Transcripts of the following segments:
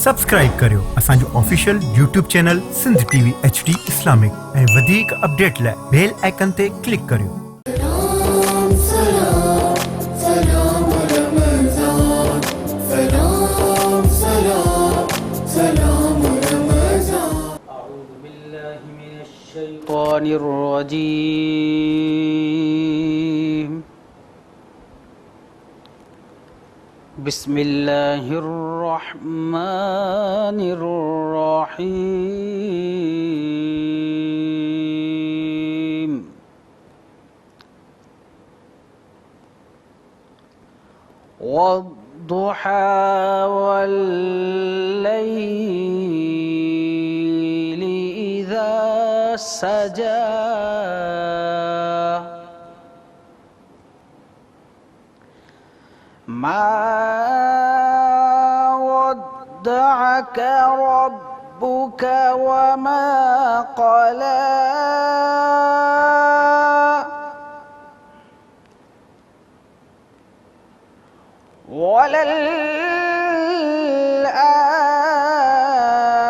Subscribe करियो असांजो official YouTube channel Sindh TV HD Islamic ऐं वधीक अपडेट लाइ बेल आइकन ते क्लिक करियो। बिस्मिल्लाहिर्रहमानिर्रहीम। वद्दुहा वल्लैलि इज़ा सजा मा वद्दअक रब्बुक वमा क़ला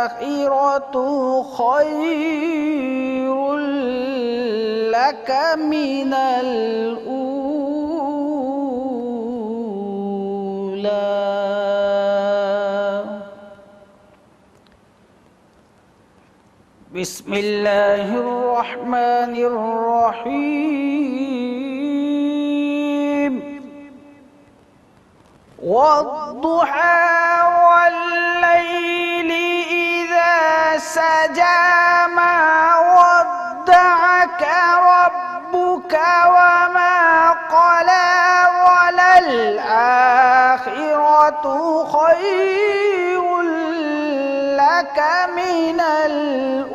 वलल्आखिरतु खैरुल लक मिनल ऊला। बिस्मिल्लाहिर्रहमानिर्रहीम। वद्दुहा वल्लैलि इज़ा सजा मा वद्दअक रब्बुक वमा क़ला वलल्आखिरतु खैरुल लक मिनल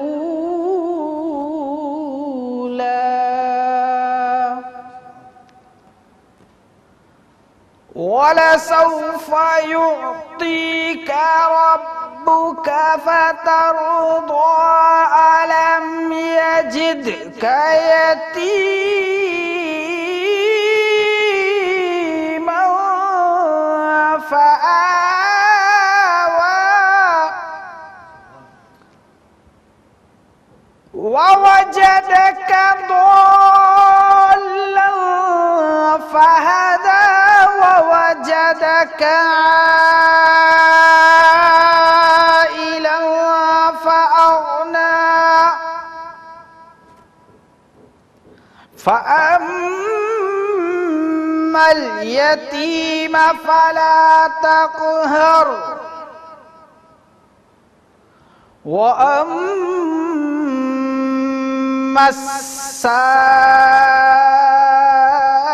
ऊला। वलसौफ युअतीक रब्बुक फतरदा अलम यजिदक यतीमन फआवा ववजदक ضالًا فهدى ووجدك عائلا فأغنى فأما اليتيم فلا تقهر وأما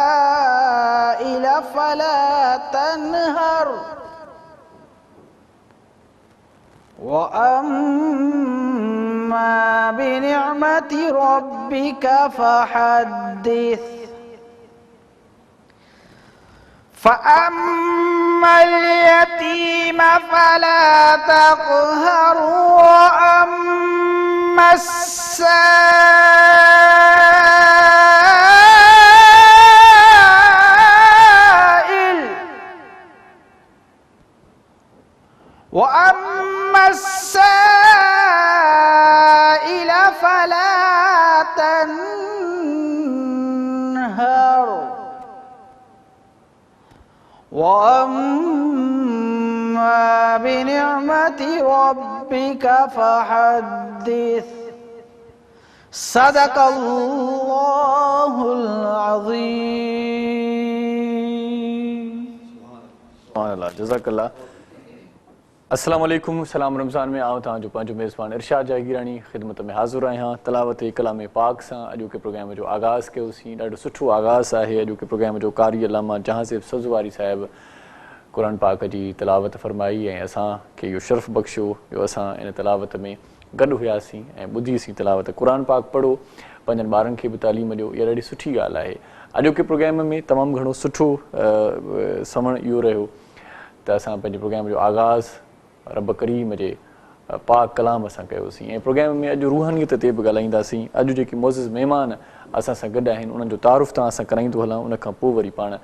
السائل فلا تنهر وأما بنعمة ربك فحدث. فأما اليتيم فلا تقهر وأما السائل فلا تنهر وأما بنعمة ربك فحدث. صدق الله العظيم. سبحان اللہ، جزاک اللہ. السلام علیکم. سلام رمضان میں آؤں تھا جو پانچوں میزبان ارشاد جاگیرانی خدمت میں حاضر آئے ہاں تلاوت کلام پاک ساں اجو کے پروگرام جو آغاز کیو سی ڈاڈو سٹھو آغاز ہے. اجو کے پروگرام جو قاری علامہ جہاں صاحب سبزواری صاحب قرآن پاک جی تلاوت فرمائی ऐं असां खे इहो शर्फ़ बख़्शियो जो असां इन तलावत में गॾु हुआसीं ऐं ॿुधीसीं तलावत. क़ुर पाक पढ़ो, पंहिंजनि ॿारनि खे बि तालीम ॾियो, इहा ॾाढी सुठी ॻाल्हि आहे. अॼोके प्रोग्राम में तमामु घणो सुठो समण इहो रहियो त असां पंहिंजे प्रोग्राम जो आगाज़ रब करीम जे पाक कलाम असां कयोसीं ऐं प्रोग्राम में अॼु रूहानियत ते बि ॻाल्हाईंदासीं. अॼु जेके मोज़िज़ महिमान असां सां गॾु आहिनि उन्हनि जो तारुफ़ तव्हां सां कराईंदो हलां, उन खां पोइ वरी पाण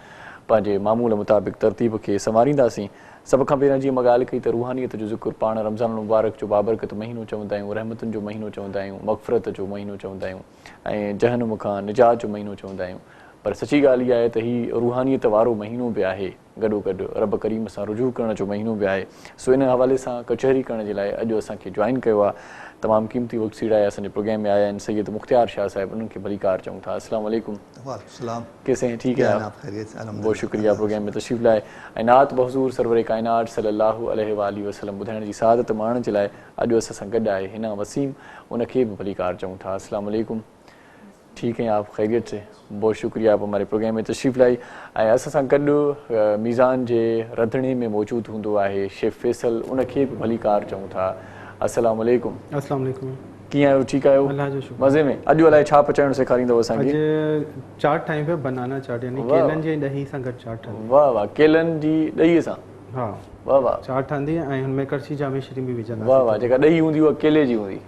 पंहिंजे मामूल मुताबिक़ तरतीब खे संवारींदासीं। सभ खां पहिरियों जीअं मां ॻाल्हि कई त रूहानियत जो ज़िक्र पाण रमज़ान मुबारक जो बाबरकत महीनो चवंदा आहियूं, रहमतुनि जो महीनो चवंदा आहियूं, मग़फ़िरत जो महीनो चवंदा आहियूं ऐं जहनुम खां निजात जो महीनो चवंदा आहियूं। पर सची ॻाल्हि इहा आहे त हीउ रूहानियत वारो महीनो बि आहे, गॾोगॾु रब करीम सां रुजू करण जो महीनो बि आहे। सो इन हवाले सां कचहरी करण जे लाइ अॼु असांखे जॉइन कयो आहे, तमामु क़ीमती वक़्तु सीड़ाए असांजे प्रोग्राम में आया आहिनि सैयद मुख़्तियार शाह साहिब, उन्हनि खे भली कार चऊं था। अस्सलाम वालेकुम। कैसे हैं? ठीक है आप? बहुत शुक्रिया प्रोग्राम में तशरीफ़ लाए ऐं नात बहज़ूर सरवर कायनात सल्लल्लाहु अलैहि वसल्लम ॿुधाइण जी सआदत माणण जे लाइ अॼु असां सां गॾु आहे हिना वसीम, उनखे बि भली कार चऊं था। अस्सलाम वालेकुम। ठीक हैं आप? खैरियत से? बहुत शुक्रिया आप हमारे प्रोग्राम में तशरीफ़ लाई। ऐं असां सां गॾु मीज़ान जे रंधिणे में मौजूदु हूंदो आहे शेफ़ फैसल, उनखे बि भली कार चऊं था। अस्सलाम वालेकुम। अस्सलाम वालेकुम। कीअं आहियो? ठीकु आहियो? अल्लाह जो शुक्र। मज़े में? अॼु अलाए छा पचाइणु सेखारींदव असांखे? अॼु चाट ठाहियूं पिया, बनाना चाट, यानी केलनि जी ॾही सां गॾु चाट ठहंदी। वाह वाह, केलनि जी ॾहीअ सां? हा वाह वाह, चाट ठहंदी ऐं हुनमें कड़छी जामे शरीम बि विझंदा। वाह वाह, जेका ॾही हूंदी उहा केले जी हूंदी?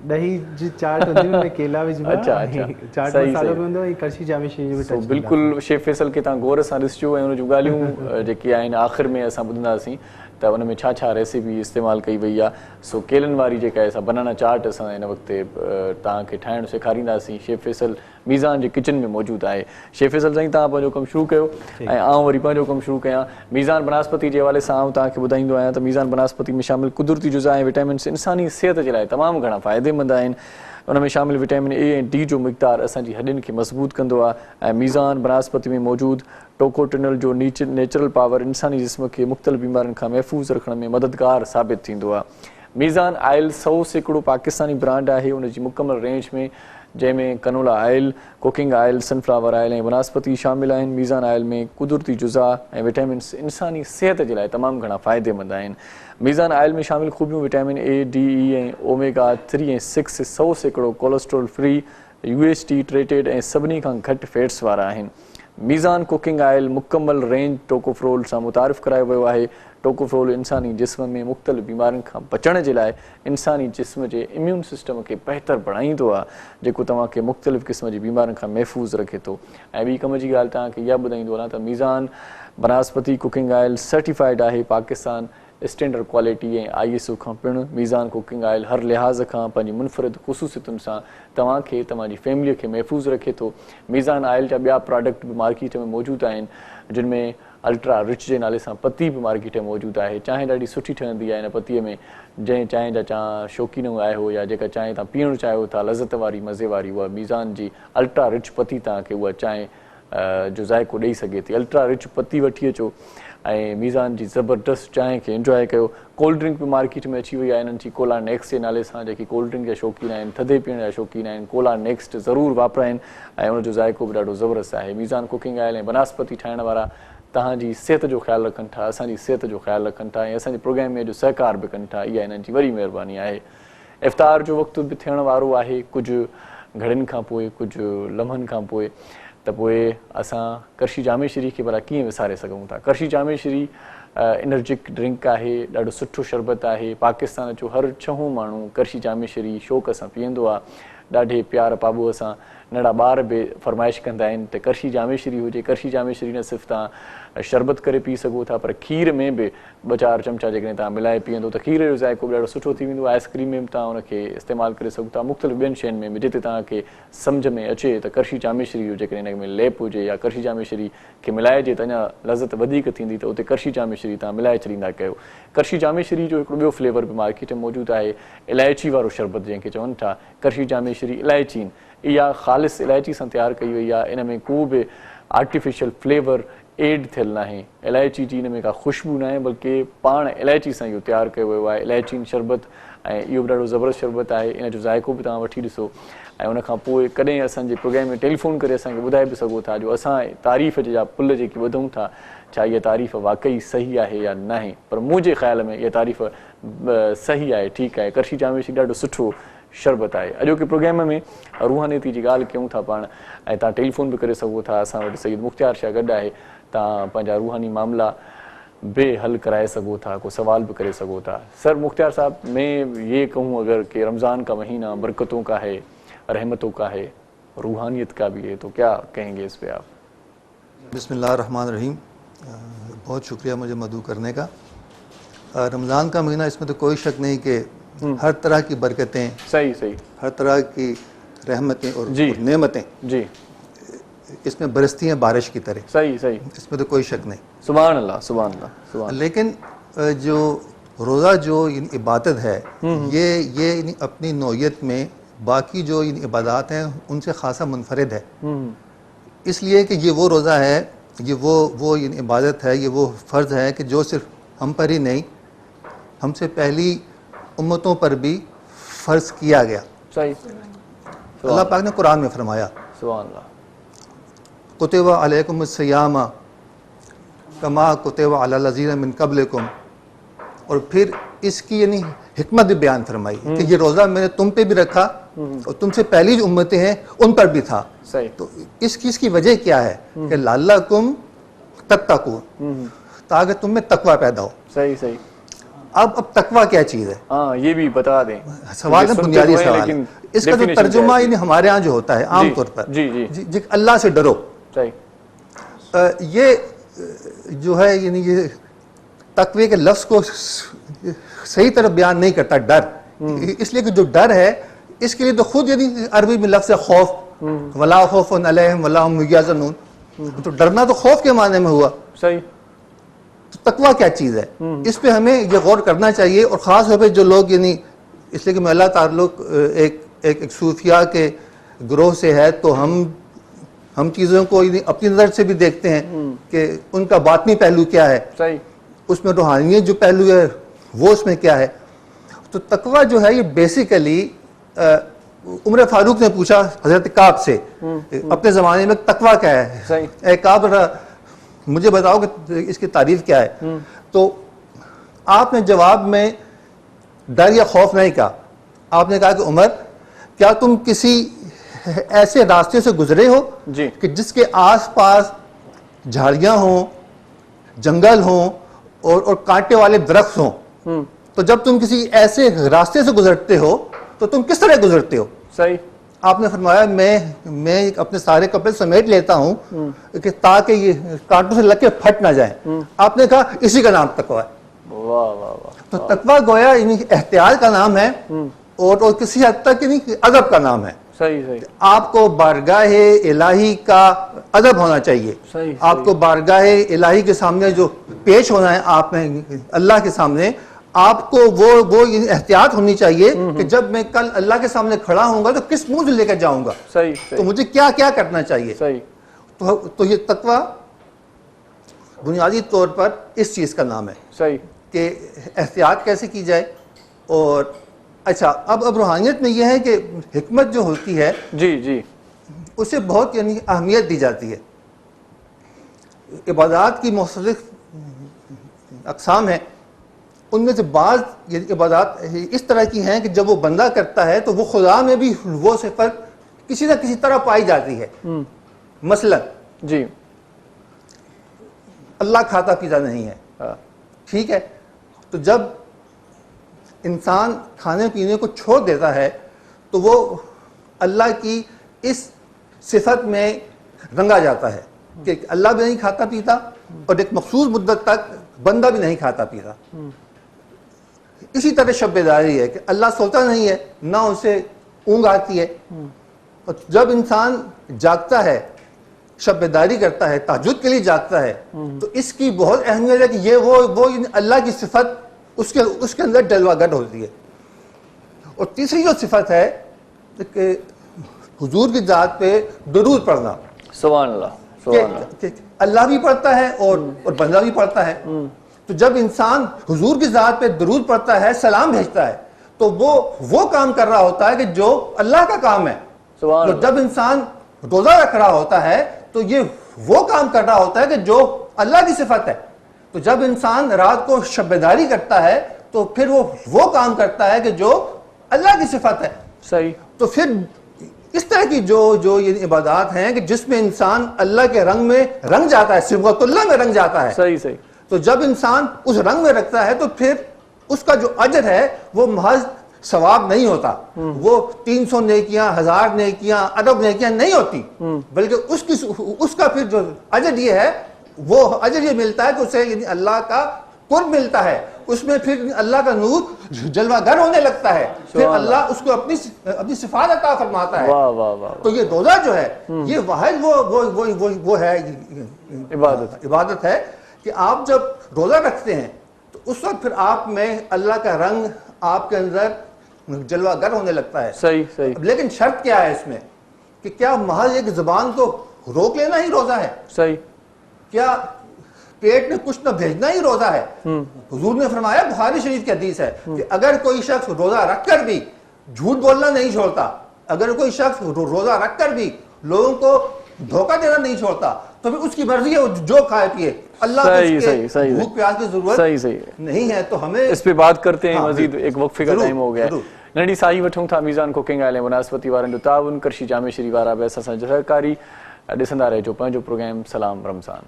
ॾही जी चाट हूंदी हुनमें केला विझबा। अच्छा अच्छा, चाट मसालो बि हूंदो ऐं कड़छी जामे शरीम बि टच। बिल्कुलु शेफ़ फैसल खे तव्हां गौर सां ॾिसिजो ऐं हुन जूं ॻाल्हियूं जेके आहिनि आख़िर में असां ॿुधंदासीं त उन में छा छा रेसिपी इस्तेमालु कई वई आहे। सो केलनि वारी जेका आहे असां बनाना चाट असां हिन वक़्तु तव्हांखे ठाहिणु सेखारींदासीं। शेफ़ फैसल मीज़ान जे किचन में मौजूदु आहे। शेफ़ फैसल साईं तव्हां पंहिंजो कमु शुरू कयो ऐं आउं वरी पंहिंजो कमु शुरू कयां। मीज़ान बनस्पति जे हवाले सां आउं तव्हांखे ॿुधाईंदो आहियां त मीज़ान बनस्पति में शामिल कुदरती जुज़ा ऐं विटामिन्स इंसानी सिहत जे लाइ तमामु घणा फ़ाइदेमंद आहिनि। उन में शामिल विटामिन ए ऐं डी जो मक़दारु असांजी हॾियुनि खे मज़बूत कंदो आहे ऐं मीज़ान बनस्पति में मौजूदु टोकोटिनल जो नेचुरल पावर इंसानी जिस्म खे मुख़्तलिफ़ बीमारियुनि खां महफ़ूज़ रखण में मददगार साबित थींदो आहे। मीज़ान आयल 100% पाकिस्तानी ब्रांड आहे, उनजी मुकमल रेंज में जंहिंमें canola oil, cooking oil, sunflower oil ऐं वनस्पति शामिल आहिनि। मीज़ान आयल में कुदरती जुज़ा ऐं विटामिन्स इंसानी सिहत जे लाइ तमामु घणा फ़ाइदेमंद आहिनि। मीज़ान आयल में शामिल ख़ूबियूं विटामिन ए, डी, ई ऐं ओमेगा 3 ऐं 6 100% कोलेस्ट्रॉल फ्री, UHT ट्रेटेड ऐं सभिनी खां घटि फैट्स वारा आहिनि। मीज़ान कुकिंग आयल मुकमल रेंज टोकोफ्रोल सां मुतारिफ़ करायो वियो आहे। टोकोफ्रोल इंसानी जिस्म में मुख़्तलिफ़ बीमारियुनि खां बचण जे लाइ इंसानी जिस्म जे इम्यून सिस्टम खे बहितर बणाईंदो आहे, जेको तव्हांखे मुख़्तलिफ़ क़िस्म जी बीमारियुनि खां महफ़ूज़ रखे थो। ऐं ॿी कम जी ॻाल्हि तव्हांखे इहा ॿुधाईंदो वञा त मीज़ान बनस्पति कुकिंग आयल सर्टिफाइड आहे पाकिस्तान स्टैंडर्ड क्वालिटी ऐं ISO खां पिणु। मीज़ान कुकिंग आयल हर लिहाज़ खां पंहिंजी मुनफ़रिद ख़ुसूसियतुनि सां तव्हांखे तव्हांजी फैमिलीअ खे महफ़ूज़ रखे थो। मीज़ान आयल जा ॿिया प्रोडक्ट बि मार्केट में मौजूदु आहिनि, जिन में अल्ट्रा रिच जे नाले सां पती बि मार्केट में मौजूदु आहे। चांहि ॾाढी सुठी ठहंदी आहे हिन पतीअ में, जंहिं चांहि जा शौक़ीन आहियो या जेका चांहि तव्हां पीअणु चाहियो था लज़त वारी मज़े वारी, उहा मीज़ान जी अल्ट्रा रिच पती तव्हांखे उहा चांहि जो ज़ाइक़ो ॾेई सघे थी। अल्ट्रा रिच पती वठी अचो ऐं मीज़ान जी ज़बरदस्त चांहि खे इंजॉय कयो। कोल्ड ड्रिंक बि मार्केट में अची वई आहे इन्हनि जी कोला नेक्स्ट जे नाले सां। जेकी कोल्ड ड्रिंक जा शौक़ीन आहिनि, थधे पीअण जा शौक़ीन आहिनि, कोला नेक्स्ट ज़रूरु वापराइनि ऐं उनजो ज़ाइक़ो बि ॾाढो ज़बरदस्त आहे। मीज़ान कुकिंग आयल ऐं बनस्पति ठाहिण वारा तव्हांजी सिहत जो ख़्यालु रखनि था, असांजी सिहत जो ख़्यालु रखनि था ऐं असांजे प्रोग्राम में अॼु सहकार बि कनि था। इहा हिननि जी वॾी महिरबानी आहे। इफ़्तार जो वक़्तु बि थियण वारो आहे कुझु घड़ियुनि खां पोइ, कुझु लम्हनि खां पोइ। त पोइ असां करशी जामे शरी खे भला कीअं विसारे सघूं था। करशी जामे शरी एनर्जिक ड्रिंक आहे, ॾाढो सुठो शरबत आहे। पाकिस्तान जो हर 6 माण्हू करशी जामे शरी शौक़ सां पीअंदो आहे। ॾाढे प्यार पाबूअ सां नंढा ॿार बि फरमाइश कंदा आहिनि त करशी जामे शरी हुजे। करशी जामे शरी न सिर्फ़ु तव्हां शरबत करे पी सघो था, पर खीर में बि 2-4 चमचा जेकॾहिं तव्हां मिलाए पीअंदो त खीर जो ज़ाइक़ो बि ॾाढो सुठो थी वेंदो। आइस्क्रीम में बि तव्हां उनखे इस्तेमालु करे सघो था, मुख़्तलिफ़ ॿियनि शयुनि में बि जिते तव्हांखे सम्झ में अचे त करशी जामे शरी हुजे, जेकॾहिं हिन में लेप हुजे या करशी जामे शरी खे मिलाइजे त अञा लज़त वधीक थींदी, त उते करशी जामे शरी तव्हां मिलाए छॾींदा कयो। करशी जामे शरी जो हिकिड़ो ॿियो फ्लेवर बि मार्केट में मौजूदु आहे, इलायची वारो शरबत जंहिंखे चवनि था। करशी जामे शरी इलायची, इहा ख़ालिस इलायची सां तयारु कई वई आहे। इन में को बि आर्टिफिशियल फ्लेवर एड थियल न आहे। इलायची जी हिन में का ख़ुशबू न आहे, बल्कि पाण इलायची सां इहो तयारु कयो वियो आहे। इलायची शरबत ऐं इहो बि ॾाढो ज़बरदस्त शरबत आहे। इन जो ज़ाइक़ो बि तव्हां वठी ॾिसो ऐं उनखां पोइ कॾहिं असांजे प्रोग्राम में टेलीफोन करे असांखे ॿुधाए बि सघो था जो असां तारीफ़ जा पुल जेकी ॿुधूं था, छा इहा तारीफ़ वाक़ई सही आहे या न आहे। पर मुंहिंजे ख़्याल में इहा तारीफ़ सही आहे, ठीकु आहे। करशी जामे शरी ॾाढो सुठो शरबत आहे। अॼोके प्रोग्राम में रूहानियती जी ॻाल्हि कयूं था पाण, ऐं तव्हां टेलीफोन बि करे सघो था। असां वटि सैयद मुख़्तियार शाह गॾु आहे, तव्हां पंहिंजा रूहानी मामला बे हल कराए सघो था, को सवाल भी करे सको था। सर मुख्तियार साहब, मैं ये कहूँ अगर कि रमज़ान का महीना बरकतों का है, रहमतों का है, रूहानियत का भी है, तो क्या कहेंगे इस पे आप? बिस्मिल्लाहिर्रहमानिर्रहीम। بہت شکریہ مجھے مدعو کرنے کا. رمضان کا مہینہ، اس میں تو کوئی شک نہیں کہ ہر طرح کی برکتیں، صحیح ہر طرح کی رحمتیں اور جی نعمتیں جی اس میں برستی ہیں بارش کی طرح. صحیح اس میں تو کوئی شک نہیں. سبحان اللہ سبحان اللہ. لیکن جو روزہ جو عبادت ہے، یہ اپنی نوعیت میں باقی جو عبادات ہیں ان سے خاصا منفرد ہے. اس لیے کہ یہ وہ روزہ ہے، یہ وہ عبادت ہے، یہ وہ فرض ہے کہ جو صرف ہم پر ہی نہیں، ہم سے پہلی امتوں پر بھی فرض کیا گیا. صحیح. اللہ پاک نے قرآن میں فرمایا سبحان اللہ. کتب علیکم الصیام کما کتب علی الذین من قبلکم. اور پھر اس کی حکمت بھی بیان فرمائی کہ یہ روزہ میں نے تم پہ بھی رکھا اور تم سے پہلی جو امتیں ہیں ان پر بھی تھا. صحیح. تو اس کی وجہ کیا ہے کہ لعلکم تتقون، تاکہ تم میں تقوی پیدا ہو. صحیح. اب تقوی کیا چیز ہے؟ ہاں یہ بھی بتا دیں. سوال ہے، بنیادی سوال ہے. اس کا جو ترجمہ ہمارے ہاں جو ہوتا ہے عام طور پر، جی اللہ سے ڈرو. صحیح. یہ جو ہے یہ تقوی کے لفظ کو صحیح طرح بیان نہیں کرتا، ڈر. اس لیے کہ جو ڈر ہے اس کے لیے تو خود عربی میں لفظ ہے خوف، ولا خوف علیہم ولا هم یحزنون. تو ڈرنا تو خوف کے معنی میں ہوا. صحیح. تو تقوی کیا چیز ہے، اس پہ ہمیں یہ غور کرنا چاہیے. اور خاص طور پہ جو لوگ اس لیے کہ میرا تعلق ایک صوفیاء کے گروہ سے ہے، تو ہم چیزوں کو اپنی نظر سے بھی دیکھتے ہیں کہ ان کا باطنی پہلو کیا ہے، صحیح. اس میں روحانیت جو پہلو ہے وہ اس میں کیا ہے. تو تقوی جو ہے یہ بیسیکلی عمر فاروق نے پوچھا حضرت کعب سے اپنے زمانے میں تقوی کیا ہے. اے کعب مجھے بتاؤ کہ اس کی تعریف کیا ہے. تو آپ نے جواب میں ڈر یا خوف نہیں کہا، آپ نے کہا کہ عمر کیا تم کسی ایسے راستے سے گزرے ہو کہ جس کے آس پاس جھاڑیاں ہوں، جنگل ہوں اور کانٹے والے درخت ہوں. تو جب تم کسی ایسے راستے سے گزرتے ہو تو تم کس طرح گزرتے ہو؟ صحیح. آپ نے فرمایا میں اپنے سارے کپڑے سمیٹ لیتا ہوں کہ تاکہ یہ کانٹوں سے لگ کے پھٹ نہ جائیں. آپ نے کہا اسی کا نام تقوی ہے. واہ واہ واہ. تو تقوی گویا احتیاط کا نام ہے اور کسی حد تک ادب کا نام ہے. صحیح. آپ کو بارگاہ الہی کا ادب ہونا چاہیے. آپ کو بارگاہ الہی کے سامنے جو پیش ہونا ہے آپ نے اللہ کے سامنے، آپ کو وہ احتیاط ہونی چاہیے کہ جب میں کل اللہ کے سامنے کھڑا ہوں گا تو کس منہ سے لے کر جاؤں گا. صحیح. تو مجھے کیا کیا کرنا چاہیے. صحیح. تو یہ تقوی بنیادی طور پر اس چیز کا نام ہے. صحیح. کہ احتیاط کیسے کی جائے. اور اچھا اب روحانیت میں یہ ہے کہ حکمت جو ہوتی ہے جی اسے بہت اہمیت دی جاتی ہے. عبادات کی مختلف اقسام ہیں، ان میں سے بعض عبادات اس طرح کی ہیں کہ جب وہ بندہ کرتا ہے تو وہ خدا میں بھی وہ صفت کسی نہ کسی طرح پائی جاتی ہے. مثلا جی اللہ کھاتا پیتا نہیں ہے، ٹھیک ہے. تو جب انسان کھانے پینے کو چھوڑ دیتا ہے تو وہ اللہ کی اس صفت میں رنگا جاتا ہے کہ اللہ بھی نہیں کھاتا پیتا اور ایک مخصوص مدت تک بندہ بھی نہیں کھاتا پیتا. اسی طرح شب بیداری ہے کہ اللہ سوتا نہیں ہے، نہ اسے اونگ آتی ہے. اور جب انسان جاگتا ہے، شب بیداری کرتا ہے، تہجد کے لیے جاگتا ہے، تو اس کی بہت اہمیت ہے کہ یہ وہ اللہ کی صفت اس کے اندر جلوہ گر ہوتی ہے. اور تیسری جو صفت ہے کہ حضور کی ذات پہ درود پڑھنا. سبحان اللہ. کہ اللہ بھی پڑھتا ہے اور بندہ بھی پڑھتا ہے. تو جب انسان حضور کی ذات پہ درود پڑھتا ہے، سلام بھیجتا ہے، تو وہ کام کر رہا ہوتا ہے کہ جو اللہ کا کام ہے. اور جب انسان روزہ رکھ رہا ہوتا ہے تو یہ وہ کام کر رہا ہوتا ہے کہ جو اللہ کی صفت ہے. تو جب انسان رات کو شب بیداری کرتا ہے تو پھر وہ کام کرتا ہے کہ جو اللہ کی صفت ہے. صحیح. تو پھر اس طرح کی جو یہ عبادات ہیں کہ جس میں انسان اللہ کے رنگ میں رنگ جاتا ہے، صبغت اللہ میں رنگ جاتا ہے. صحیح. تو جب انسان اس رنگ میں رکھتا ہے تو پھر اس کا جو اجر ہے وہ محض ثواب نہیں ہوتا، وہ 300 نیکیاں، 1000 نیکیاں، ارب نیکیاں نہیں ہوتی، بلکہ اس کا پھر جو اجر یہ ہے وہ اجر یہ ملتا ہے کہ اسے یعنی اللہ کا قرب ملتا ہے، اس میں پھر اللہ کا نور جلوہ گر ہونے لگتا ہے، پھر اللہ اس کو اپنی صفات عطا فرماتا ہے۔ واہ واہ واہ، تو یہ روزہ جو ہے یہ واحد وہ ہے عبادت ہے کہ آپ جب روزہ رکھتے ہیں تو اس وقت پھر آپ میں اللہ کا رنگ آپ کے اندر جلوہ گر ہونے لگتا ہے۔ صحیح صحیح، لیکن شرط کیا ہے اس میں کہ کیا محض ایک زبان کو روک لینا ہی روزہ ہے؟ صحیح، کیا پیٹ میں کچھ نہ بھیجنا ہی روزہ ہے؟ حضور نے فرمایا، بخاری شریف کی حدیث ہے کہ اگر کوئی شخص روزہ رکھ کر بھی جھوٹ بولنا نہیں چھوڑتا، اگر کوئی شخص روزہ رکھ کر بھی لوگوں کو دھوکہ دینا نہیں چھوڑتا، تو پھر اس کی مرضی ہے وہ جو کھائے پیے، اللہ کو اس کے بھوک پیاس کی ضرورت نہیں ہے۔ تو ہمیں اس پہ بات کرتے ہیں مزید، ایک وقفے کا ٹائم ہو گیا ہے۔ ننڈی سائی وٹھوں تھا میزان کوکنگ آئل مناسبتی وارن جو تعاون کرشی جامع شریف وارا بے اساں سان سہکاری ॾिसंदा रहिजो पंहिंजो प्रोग्राम सलाम रमज़ान।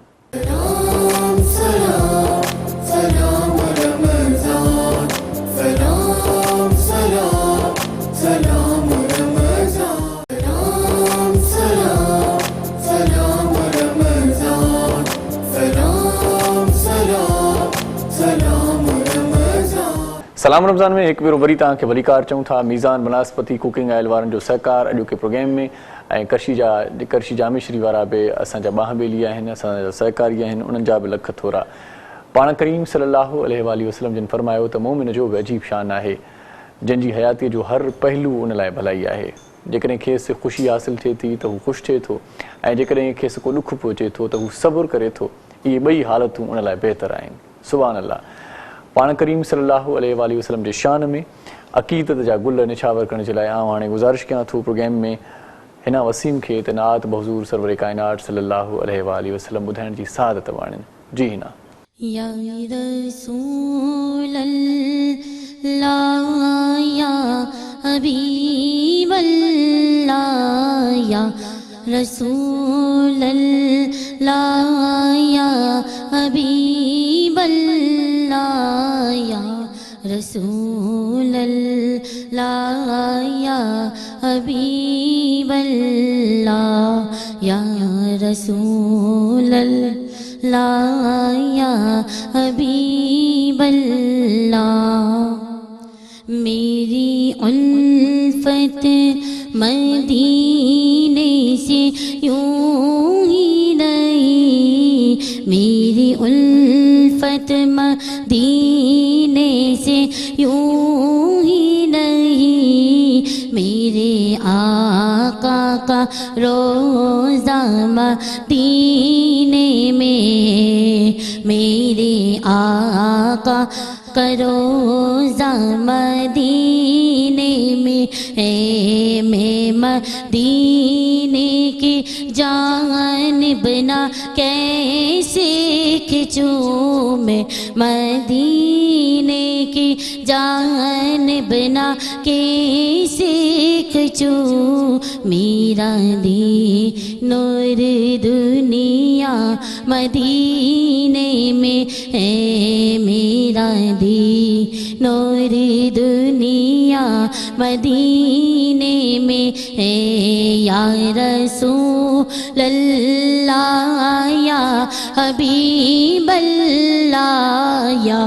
सलाम रमज़ान में एक भेरो वरी तव्हांखे भलीकार चऊं था। मीज़ान बनास्पति कुकिंग आयल वारनि जो सहकार अॼोके प्रोग्राम में ऐं करशी जामे श्री वारा बि असांजा ॿाहबेली आहिनि, असांजा सहकारी आहिनि, उन्हनि जा बि लख थोरा। पाण करीम सल्लल्लाहु अलैहि वसल्लम जिन फरमायो त मोमिन जो बि अजीब शान आहे, जंहिंजी हयातीअ जो हर पहलू उन लाइ भलाई आहे। जेकॾहिं खेसि ख़ुशी हासिलु थिए थी त हू ख़ुशि थिए थो, ऐं जेकॾहिं खेसि को ॾुख पहुचे थो त हू सब्र करे थो। इहे ॿई हालतूं उन लाइ बहितर आहिनि। सुभान अल्लाह। पाण करीम सल्लल्लाहु अलैहि वसल्लम जे शान में अक़ीदत जा गुल निछावर करण जे लाइ आउं हाणे गुज़ारिश कयां थो प्रोग्राम में हिन वसीम खे त नात बहज़ूर सरवर काइनात सल्लल्लाहु अलैहि वसल्लम ॿुधाइण जी सादत वाणिन। जी हिना। या रसूल अल्लाह या हबीब अल्लाह या रसूल अल्लाह या हबीब अल्लाह या रसूल अल्लाह या हबीब अल्लाह या रसूल अल्लाह या हबीब अल्लाह। मेरी उल्फत मदीने से यूं ही नहीं, मेरी उल्फत मदीने से यूं ही नहीं, मेरे आका का रोज़ा मदीने में, मेरे आका का रोज़ा मदीने में है। मैं मदीने की जानिब ना कैसे खिंचूं, मैं मदीने की जानिब ना कैसे खिंचूं। मेरा नूर दुनिया मदीने में है, मेरा नूर दुनिया मदीने में है। या रसूल अल्लाह या हबीब अल्लाह या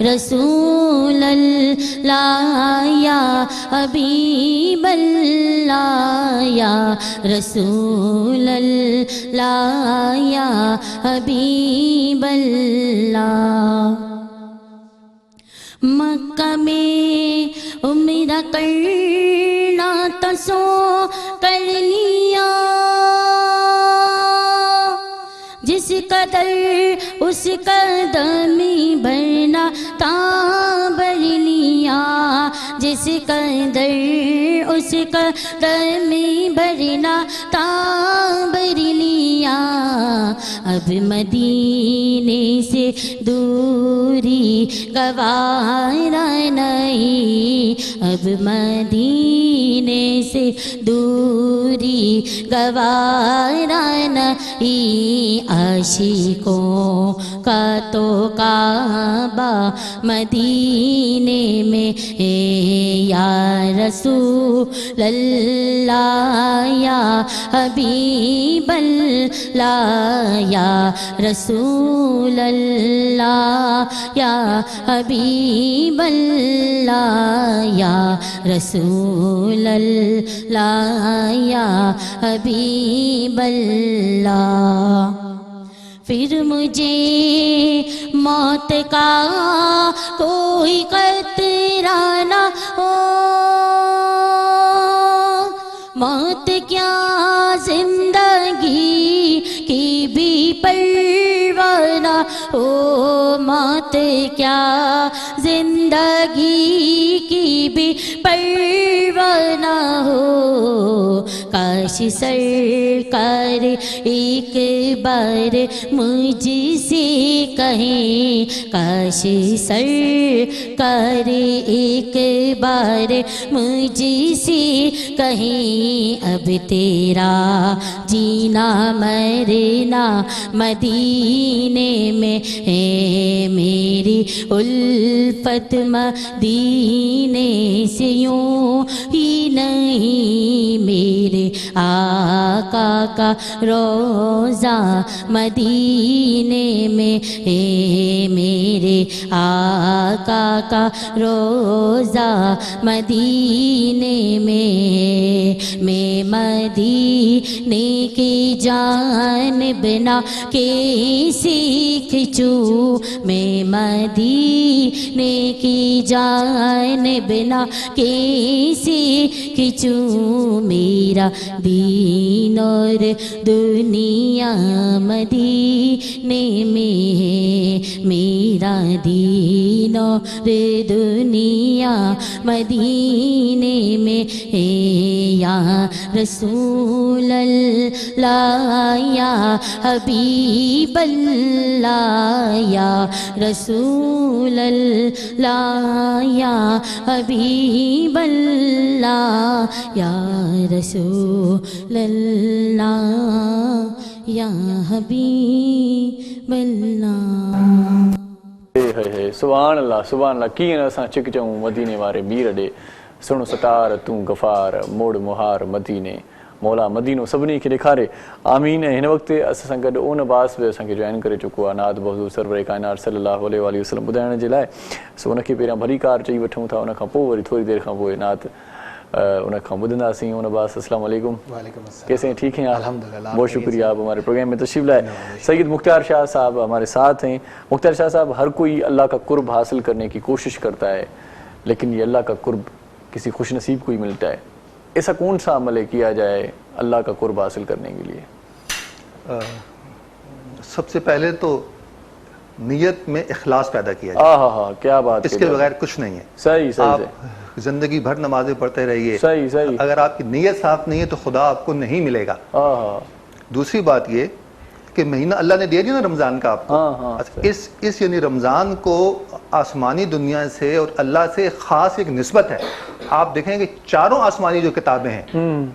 रसूल अल्लाह या हबीब अल्लाह या रसूल अल्लाह या हबीब अल्लाह। मक्का में उम्र करना तो सो कर लिया, जिस कदर उस कदम में भरना ता भर लिया, जिस कदर उस कदम में भरना ता भर लिया। अब मदीने से दूरी गवारा नहीं, अब मदीने से दूरी गवारा नहीं। आशिकों کا تو کعبہ مدینے میں ہے یا رسول اللہ یا حبیب اللہ یا رسول اللہ یا حبیب اللہ یا رسول اللہ یا حبیب اللہ. پھر مجھے موت کا کوئی خطرہ نہ ہو، موت کیا زندگی کی بھی پرواہ نہ ہو، موت کیا زندگی کی بھی پرواہ نہ ہو. کاش سرکار ایک بار مجھ سے کہیں، کاش سرکار ایک بار مجھ سے کہیں، اب تیرا جینا مرنا مدینے میں ہے، میری الفت مدینے سے یوں ہی نہیں، میرے آقا کا روزہ مدینے میں ہے، میرے آقا کا روزہ مدینے میں مدینے کی جانب نہ کیسی کھچوں، میں مدینے کی جانب نہ کیسی کھچوں، میرا دین اور دنیا مدینے میں ہے، میرا دین اور دنیا مدینے میں ہے، یا رسول اللہ یا حبیب اللہ یا رسول اللہ یا حبیب اللہ یا رسول اللہ یا حبیب اللہ. سبحان اللہ سبحان اللہ. کیئں اساں چک چوں مدینے وارے میر ڈے، سنو ستار توں غفار موڑ مہار مدینے، مولا مدینو سبنی کے ॾेखारे. آمین. ہن وقت اساں سان گڏ اون عباس بھی اساں کے جوائن کرے چکو आहे नात बहदूर सरवर कायनात सल्लल्लाहु अलैहि वसल्लम ॿुधाइण जे लाइ. सो उनखे पहिरियां भली कार चई वठूं था, उन खां पोइ वरी थोरी देरि खां पोइ नात उन खां ॿुधंदासीं. उन अब्बास अस्सलाम वालेकुम. कैसे हैं? ठीक हैं आप? अल्हम्दुलिल्लाह. बहुत शुक्रिया आप हमारे प्रोग्राम में तशरीफ लाए. सैयद मुख्तार शाह साहब हमारे साथ हैं. मुख्तार शाह साहब, हर कोई अल्लाह का कुर्ब हासिल करने की कोशिश करता है, लेकिन ये अल्लाह का कुर्ब किसी खुश नसीब को ही मिलता है. ऐसा कौन सा अमल किया जाए अल्लाह का कुर्ब हासिल करने के लिए? सबसे पहले तो नीयत में इखलास पैदा किया जाए. हाँ, क्या बात. इसके बगैर कुछ नहीं है. सही सही. आप जिंदगी भर नमाजें पढ़ते रहिए, सही सही, अगर आपकी नीयत साफ नहीं है तो खुदा आपको नहीं मिलेगा. दूसरी बात ये کہ مہینہ اللہ نے دیا دیا نا رمضان کا آپ کو، اس یعنی رمضان کو آسمانی دنیا سے اور اللہ سے خاص ایک نسبت ہے. آپ دیکھیں کہ چاروں آسمانی جو کتابیں ہیں،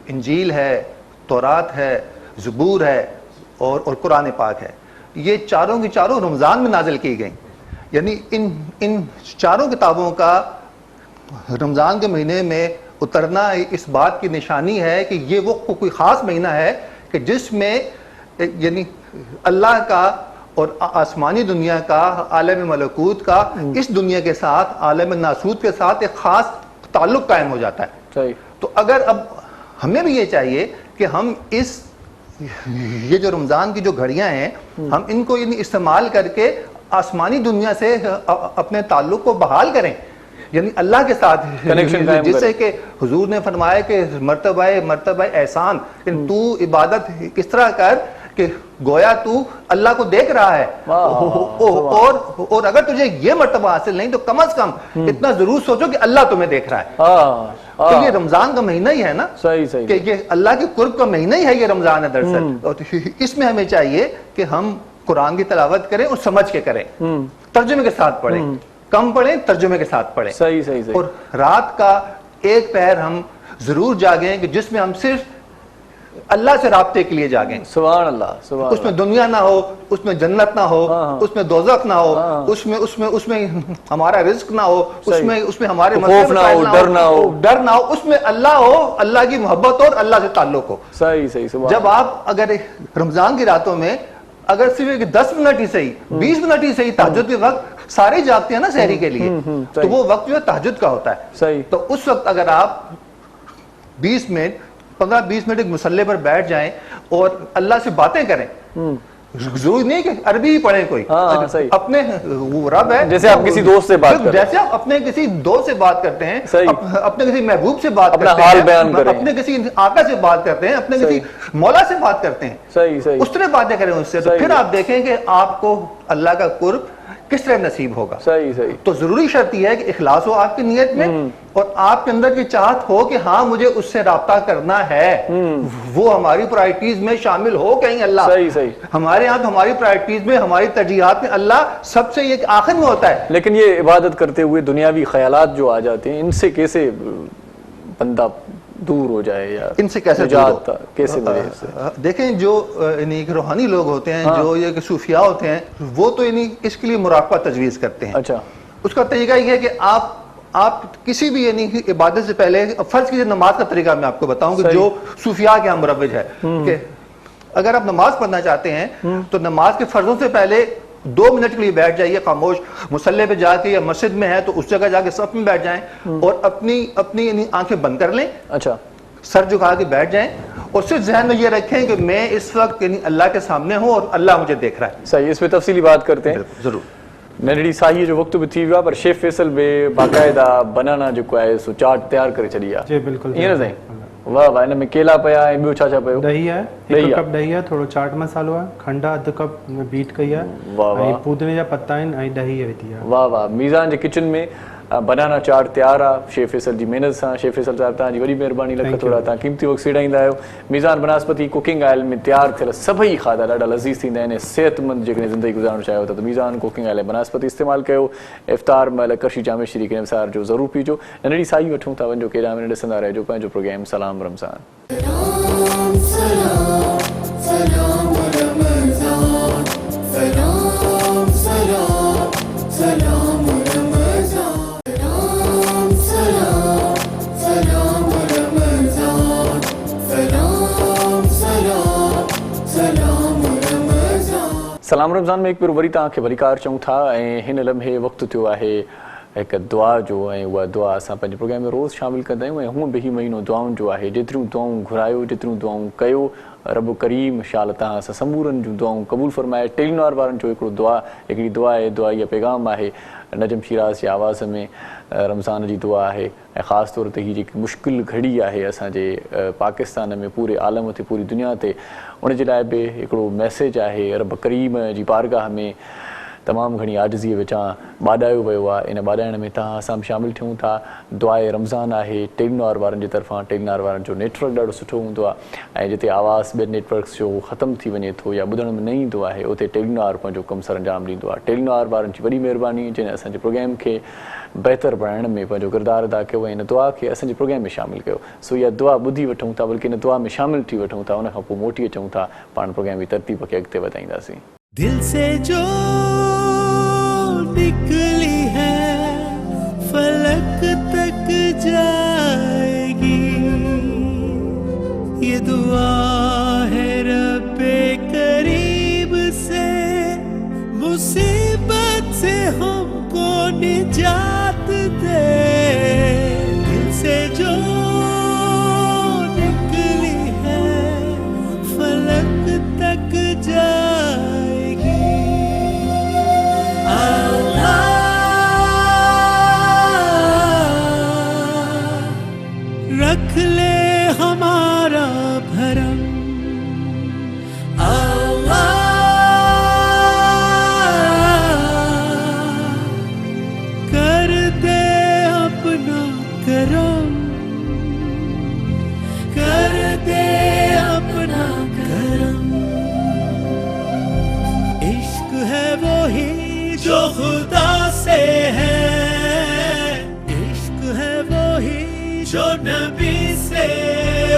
انجیل ہے، تورات ہے، زبور ہے اور قرآن پاک ہے، یہ چاروں کی چاروں رمضان میں نازل کی گئیں. یعنی ان چاروں کتابوں کا رمضان کے مہینے میں اترنا اس بات کی نشانی ہے کہ یہ وہ کوئی خاص مہینہ ہے کہ جس میں یعنی اللہ کا اور آسمانی دنیا کا، عالم ملکوت کا اس دنیا کے ساتھ، عالم ناسوت کے ساتھ ایک خاص تعلق قائم ہو جاتا ہے. تو اگر اب ہمیں بھی یہ چاہیے کہ ہم یہ جو رمضان کی جو گھڑیاں ہیں، ہم ان کو یعنی استعمال کر کے آسمانی دنیا سے اپنے تعلق کو بحال کریں، یعنی اللہ کے ساتھ، جیسے کہ حضور نے فرمایا کہ مرتبہ احسان، تو عبادت اس طرح کر کہ گویا تو اللہ کو دیکھ رہا ہے، اور اگر تجھے یہ مرتبہ حاصل نہیں تو کم از کم اتنا ضرور سوچو کہ اللہ تمہیں دیکھ رہا ہے. تو یہ رمضان کا مہینہ ہی ہے نا، کہ یہ اللہ کے قرب کا مہینہ ہی ہے، یہ رمضان ہے دراصل. اور اس میں ہمیں چاہیے کہ ہم قرآن کی تلاوت کریں اور سمجھ کے کریں، ترجمے کے ساتھ پڑھیں، کم پڑھیں ترجمے کے ساتھ پڑھیں. اور رات کا ایک پہر ہم ضرور جاگیں کہ جس میں ہم صرف अल्लाह से राब्ते के लिए जागें। सुभान अल्लाह, सुभान उसमें दुनिया ना हो, उसमें जन्नत ना हो, उसमें दोज़ख ना हो, उसमें हमारा रिस्क ना हो, उसमें हमारे खौफ ना हो, डर ना हो, उसमें अल्लाह हो, अल्लाह की मोहब्बत और अल्लाह से ताल्लुक हो। सही सही, सुभान। जब आप अगर रमजान की रातों में अगर सिर्फ 10 मिनट ही सही, 20 मिनट ही सही, तहज्जुद के वक्त सारे जागते हैं ना सहरी के लिए, तो वो वक्त जो है तहज्जुद का होता है। सही। तो उस वक्त अगर आप 20 मिनट 15-20 मिनट एक मुसल्ले पर बैठ जाएं और अल्लाह से बातें करें, जरूरी नहीं कि अरबी ही पढ़े कोई, सही। अपने वो रब है, जैसे आप किसी दोस्त से बात करते हैं, जैसे आप अपने किसी दोस्त से बात करते हैं, अपने किसी महबूब से बात अपना करते हाल हैं, बयान करें, अपने किसी आका से बात करते हैं, अपने किसी मौला से बात करते हैं, सही सही, उस तरह बातें करें उससे, तो फिर आप देखें कि आपको अल्लाह का कुर्ब किस तरह नसीब होगा। सही सही। तो जरूरी शर्त यह है कि इखलास हो आपकी नियत में और आपके अंदर की चाहत हो कि हाँ मुझे उससे राब्ता करना है, वो हमारी प्रायोरिटीज में शामिल हो कहीं अल्लाह। सही सही। हमारे यहाँ तो हमारी प्रायोरिटीज में, हमारी तरजीहात में अल्लाह सबसे ये आखिर में होता है। लेकिन ये इबादत करते हुए दुनियावी ख्यालात जो आ जाते हैं, इनसे कैसे बंदा दूर हो जाए या इनसे कैसे कैसे देखें, जो रूहानी लोग होते हैं, जो ये सूफिया होते हैं, वो तो इसके लिए मुराक़बा तजवीज़ करते हैं। अच्छा। उसका तरीका ये है कि आप किसी भी इबादत से पहले, फर्ज कीजिए नमाज का तरीका मैं आपको बताऊं कि जो सूफिया के यहाँ मुरव्वज है कि अगर आप नमाज पढ़ना चाहते हैं तो नमाज के फर्जों से पहले 2 मिनट के लिए बैठ जाइए खामोश, मुसल्ले पे जाके, या मस्जिद में है तो उस जगह जाके सफ में बैठ जाएं और अपनी आंखें बंद कर लें। अच्छा। सर झुका के बैठ जाएं और सिर्फ ज़हन में ये रखें कि मैं इस वक्त अल्लाह के सामने हूं और अल्लाह मुझे देख रहा है। सही, इस पे तफसीली बात करते हैं जरूर। नंढड़ी साही जो वक्त भी थी वियो, पर शेफ फैसल बे बाकायदा बनाना जो है सो चाट तैयार करे छड़ी है। जी बिल्कुल। ये ना सही। वाह वाह, इन में केला पया है, बियो छा पयो? दही है, 1 कप दही है, थोड़ो चाट मसालो है, खंडा 1 कप में बीट कई है, ऐं पुदीने जा पत्ता आहिनि ऐं दही विधी है। वाह वाह। मीज़ान जे किचन में बनाना चाट तैयार आहे शेफ फैसल जी महिनत सां। शेफ फैसल साहब तव्हांजी वॾी महिरबानी, लख थोड़ा तव्हां क़ीमती वक़्तु सीड़ाईंदा आहियो। मीज़ान बनस्पति कुकिंग ऑयल में तैयार थियल सभई खाधा ॾाढा लज़ीज़ थींदा आहिनि। सेहतमंद जेकॾहिं ज़िंदगी गुज़ारणु चाहियो था त मीज़ान कुकिंग ऑयल बनस्पति इस्तेमालु कयो। इफ़्तार महिल कशी जामे श्री के अनुसार जो ज़रूरु पीजो। नंढड़ी साई वठूं था, वञो केॾा वञी ॾिसंदा रहिजो पंहिंजो प्रोग्राम सलाम रमज़ान। सलाम रमज़ान में एक बार वरी तव्हांखे भलीकार चऊं था ऐं हिन लम्हे वक़्तु थियो आहे हिकु दुआ जो, ऐं उहा दुआ असां पंहिंजे प्रोग्राम में रोज़ शामिलु कंदा आहियूं। ऐं हूअं बि ही महीनो दुआउनि जो आहे। जेतिरियूं दुआऊं घुरायो, जेतिरियूं दुआऊं कयो, रब करीम शाल तव्हां असां समूरनि जूं दुआऊं क़बूल फरमाए। टेलीनॉर वारनि जो हिकिड़ी दुआ आहे, दुआ इहा पैगाम आहे नजम शिराज़ जी आवाज़ में रमज़ान जी दुआ आहे। ऐं ख़ासि तौर ते हीअ जेकी मुश्किल घड़ी आहे असांजे पाकिस्तान में, पूरे आलम ते, पूरी दुनिया ते, उनजे लाइ बि हिकिड़ो मैसेज आहे रब करीम जी बारगाह में तमामु घणी आजिज़ीअ विचां ॿाॾायो वियो आहे। इन ॿाॾाइण में तव्हां असां बि शामिलु थियूं था। दुआए रमज़ान आहे टेलीनॉर वारनि जी तरफ़ां। टेलीनॉर वारनि जो नेटवर्क ॾाढो सुठो हूंदो आहे ऐं जिते आवाज़ ॿियनि नेटवर्क्स जो ख़तमु थी वञे थो या ॿुधण में न ईंदो आहे, उते टेलीनॉर पंहिंजो कमु सर अंजाम ॾींदो आहे। टेलीनॉर वारनि जी वॾी महिरबानी जिन असांजे प्रोग्राम खे बहितर बणाइण में पंहिंजो किरदारु अदा कयो ऐं हिन दुआ खे असांजे प्रोग्राम में शामिलु कयो। सो इहा दुआ ॿुधी वठूं था, बल्कि हिन दुआ में शामिलु थी वठूं था, उनखां पोइ मोटी अचूं था, पाण प्रोग्राम जी तरतीब खे अॻिते वधाईंदासीं। दिल से जो निकली है फलक तक जाएगी, ये दुआ है रब्बे करीब से मुसीबत से हमको निजात दे। दिल से जो निकली है फलक तक जाएगी। रख ले हमारा भरम अल्लाह, कर दे अपना करम, कर दे अपना करम। इश्क है वो ही जो खुदा से है, इश्क है वो ही जो नबी से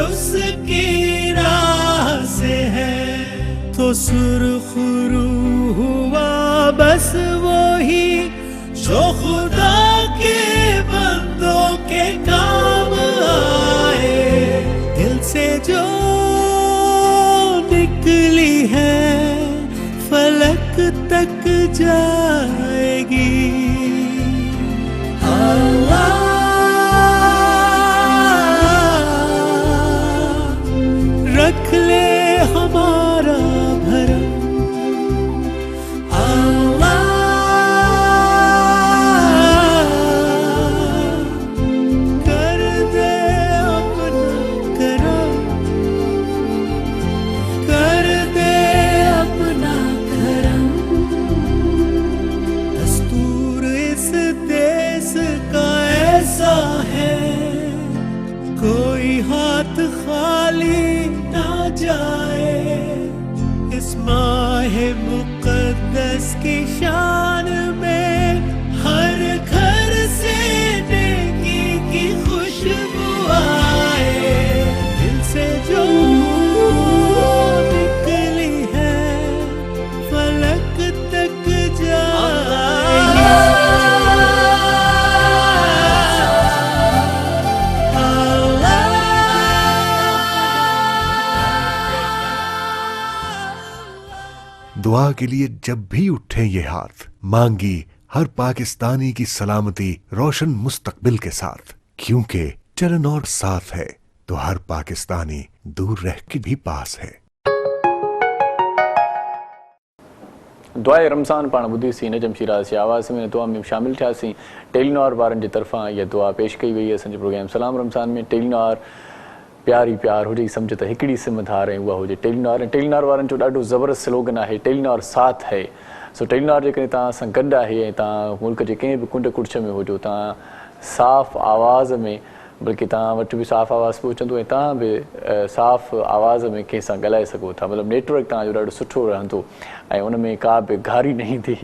उसकी राह से है तो सुर्ख रू हुआ बस वही जो खुदा के बंदों के काम आए। दिल से जो निकली है फलक तक जाएगी। अल्लाह रख ले हमारा भरम, अल्लाह कर दे अपना करम, कर दे अपना करम। दस्तूर इस देश का ऐसा है कोई हाथ खाली ना जाए। इस माह मुक़द्दस की शान में हर घर से नेकी की खुशबू आए। दिल से जो निकली है फलक तक जाएगी। दुआ के लिए जब भी उठे ये हाथ, मांगी हर पाकिस्तानी की सलामती रोशन मुस्तकबिल के साथ, क्योंकि चरण और साथ है तो हर पाकिस्तानी दूर रह के भी पास है। दुआए रमज़ान पाण ॿुधीसीं न जमशीराज जी आवाज़ में दुआ में शामिल थियासीं। टेलीनॉर वारनि जी तरफ़ां इहा दुआ पेश कई वई असांजे प्रोग्राम सलाम रमज़ान में। टेलीनॉर प्यारी प्यार हुजे सम्झ त हिकिड़ी सिम धार ऐं उहा हुजे टेलीनॉर। ऐं टेलीनॉर वारनि जो ॾाढो ज़बरदस्त स्लोगन आहे टेलीनॉर साथ है। सो टेलीनॉर जेकॾहिं तव्हां सां गॾु आहे ऐं तव्हां मुल्क जे कंहिं बि कुंड कुड़िछ में हुजो, तव्हां साफ़ आवाज़ में, बल्कि तव्हां वटि बि साफ़ आवाज़ पहुचंदो ऐं तव्हां बि साफ़ आवाज़ में कंहिं सां ॻाल्हाए सघो था। मतिलबु नेटवर्क तव्हांजो ॾाढो सुठो रहंदो ऐं उन में का बि घारी न ईंदी।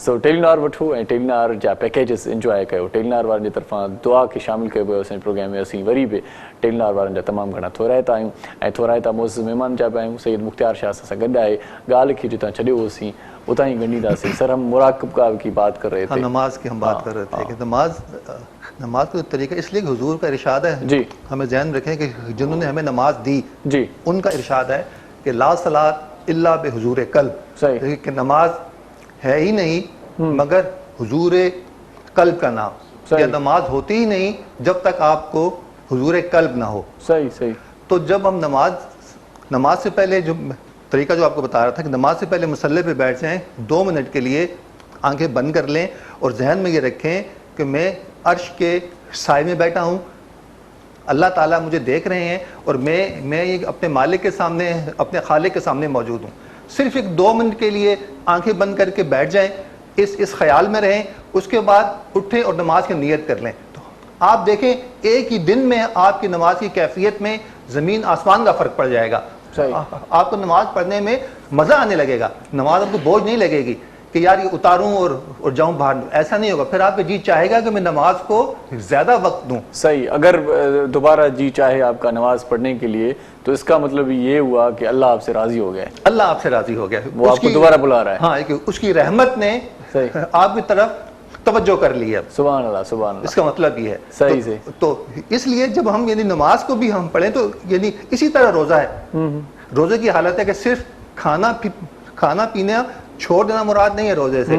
सो टेलीनॉर वठो ऐं टेलीनॉर जा पैकेजिस इंजॉय कयो। टेलीनॉर वारनि जी तरफ़ां दुआ खे शामिलु कयो वियो असांजे प्रोग्राम में। असीं वरी बि टेलीनॉर वारनि जा तमामु घणा थोराइता आहियूं ऐं थोराइता मोज़ महिमान जा बि आहियूं। सैयद मुख़्तियार शाह सां गॾु आहे। ॻाल्हि खे जितां छॾियो होसीं उतां ही ॻंढींदासीं। सर हम मुराक़बा की बात कर रहे थे। नमाज की हम बात कर रहे थे कि नमाज का तरीका इसलिए कि हुजूर का इरशाद है जी, हमें ध्यान रखें कि जिन्होंने हमें नमाज दी जी, उनका इरशाद है कि ला सलात इल्ला बे हुजूर कल्ब। सही कि नमाज है ही नहीं मगर हुजूर कल्ब का नाम। या नमाज होती ही नहीं जब तक आपको हुजूर कल्ब ना हो। सही सही। तो जब हम नमाज से पहले जो तरीका जो आपको बता रहा था कि नमाज से पहले मुसल्ले पे बैठ जाएं, 2 मिनट के लिए आंखें बंद कर लें और जहन में ये रखें कि मैं अर्श के साए में बैठा हूँ, अल्लाह ताला मुझे देख रहे हैं और मैं ये अपने मालिक के सामने, अपने खालिक के सामने मौजूद हूँ। सिर्फ एक 2 मिनट के लिए आंखें बंद करके बैठ जाएं, इस ख्याल में रहें। उसके बाद उठें और नमाज की नियत कर लें। तो आप देखें एक ही दिन में आपकी नमाज की कैफियत में ज़मीन आसमान का फ़र्क पड़ जाएगा। आपको नमाज पढ़ने में मज़ा आने लगेगा, नमाज आपको बोझ नहीं लगेगी कि यार ये उतारूं और जाऊं बाहर। ऐसा नहीं होगा। फिर आपका जी चाहेगा कि मैं नमाज को ज़्यादा वक्त दूं। सही। अगर दोबारा जी चाहे आपका नमाज पढ़ने के लिए तो इसका मतलब ये हुआ कि अल्लाह आपसे राज़ी हो गया। अल्लाह आपसे राज़ी हो गया, वो आपको दोबारा बुला रहा है। हाँ, कि उसकी रहमत ने आपकी तरफ तवज्जो कर ली है। सुभान अल्लाह, सुभान अल्लाह। इसका मतलब ये है। सही से। तो इसलिए जब हम यानी नमाज को भी हम पढ़ें तो यानी इसी तरह रोज़ा है। रोज़े की हालत है कि सिर्फ खाना पीना छोड़ देना मुराद नहीं है रोज़े से।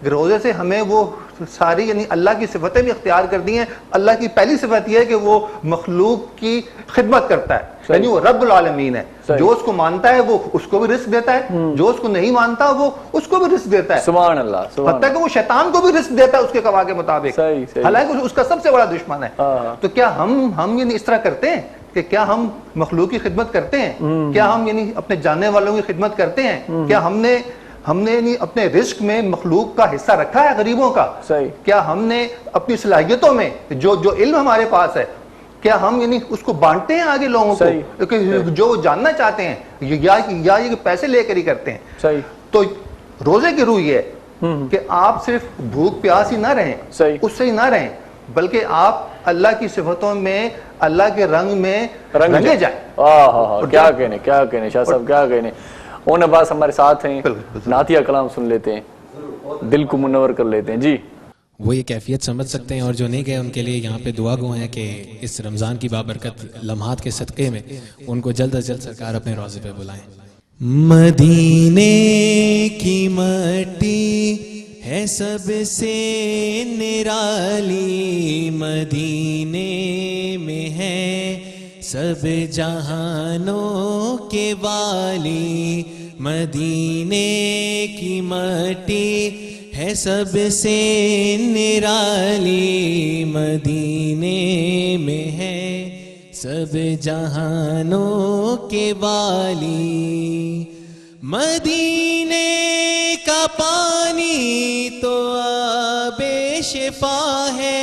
रोज़े से हमें वो सारी यानी अल्लाह की सिफतें भी इख्तियार कर दी हैं। अल्लाह की पहली सिफत यह है कि वो मखलूक की खिदमत करता है, यानी वो रब्बुल आलमीन है। जो उसको मानता है वो उसको भी रिस्क देता है, जो उसको नहीं मानता वो उसको भी रिस्क देता है। सुभान अल्लाह। हत्ता कि वो शैतान को भी रिस्क देता है उसके कवा के मुताबिक, हालांकि उसका सबसे बड़ा दुश्मन है। तो क्या हम यानी इस तरह करते हैं कि क्या हम मखलूक की खिदमत करते हैं? क्या हम यानी अपने जानने वालों की खिदमत करते हैं? क्या हमने नहीं अपने रिस्क में मखलूक का हिस्सा रखा है, गरीबों का? सही। क्या हमने अपनी सलाहियतों में जो इल्म हमारे पास है क्या हम यानी उसको बांटते हैं आगे लोगों को कि जो जानना चाहते हैं या ये पैसे लेकर ही करते हैं? सही। तो रोजे की रूह ये है कि आप सिर्फ भूख प्यास ही ना रहें, उससे ही ना रहें, بلکہ آپ اللہ کی صفتوں میں اللہ کے رنگ میں رنگے جائیں. کیا کہنے شاہ صاحب, کیا کہنے. اون عباس ہمارے ساتھ ہیں, نعتیہ کلام سن لیتے ہیں, دل کو منور کر لیتے ہیں. جی وہ یہ کیفیت سمجھ سکتے ہیں, اور جو نہیں گئے ان کے لیے یہاں پہ دعا گو ہیں کہ اس رمضان کی بابرکت لمحات کے صدقے میں ان کو جلد از جلد سرکار اپنے روضے پہ بلائیں. مدینے کی مٹی ہے سب سے نرالی, مدینے میں ہے سب جہانوں کے والی, مدینے کی مٹی ہے سب سے نرالی, مدینے میں ہے سب جہانوں کے والی. مدینے کا پانی تو آب شفا ہے,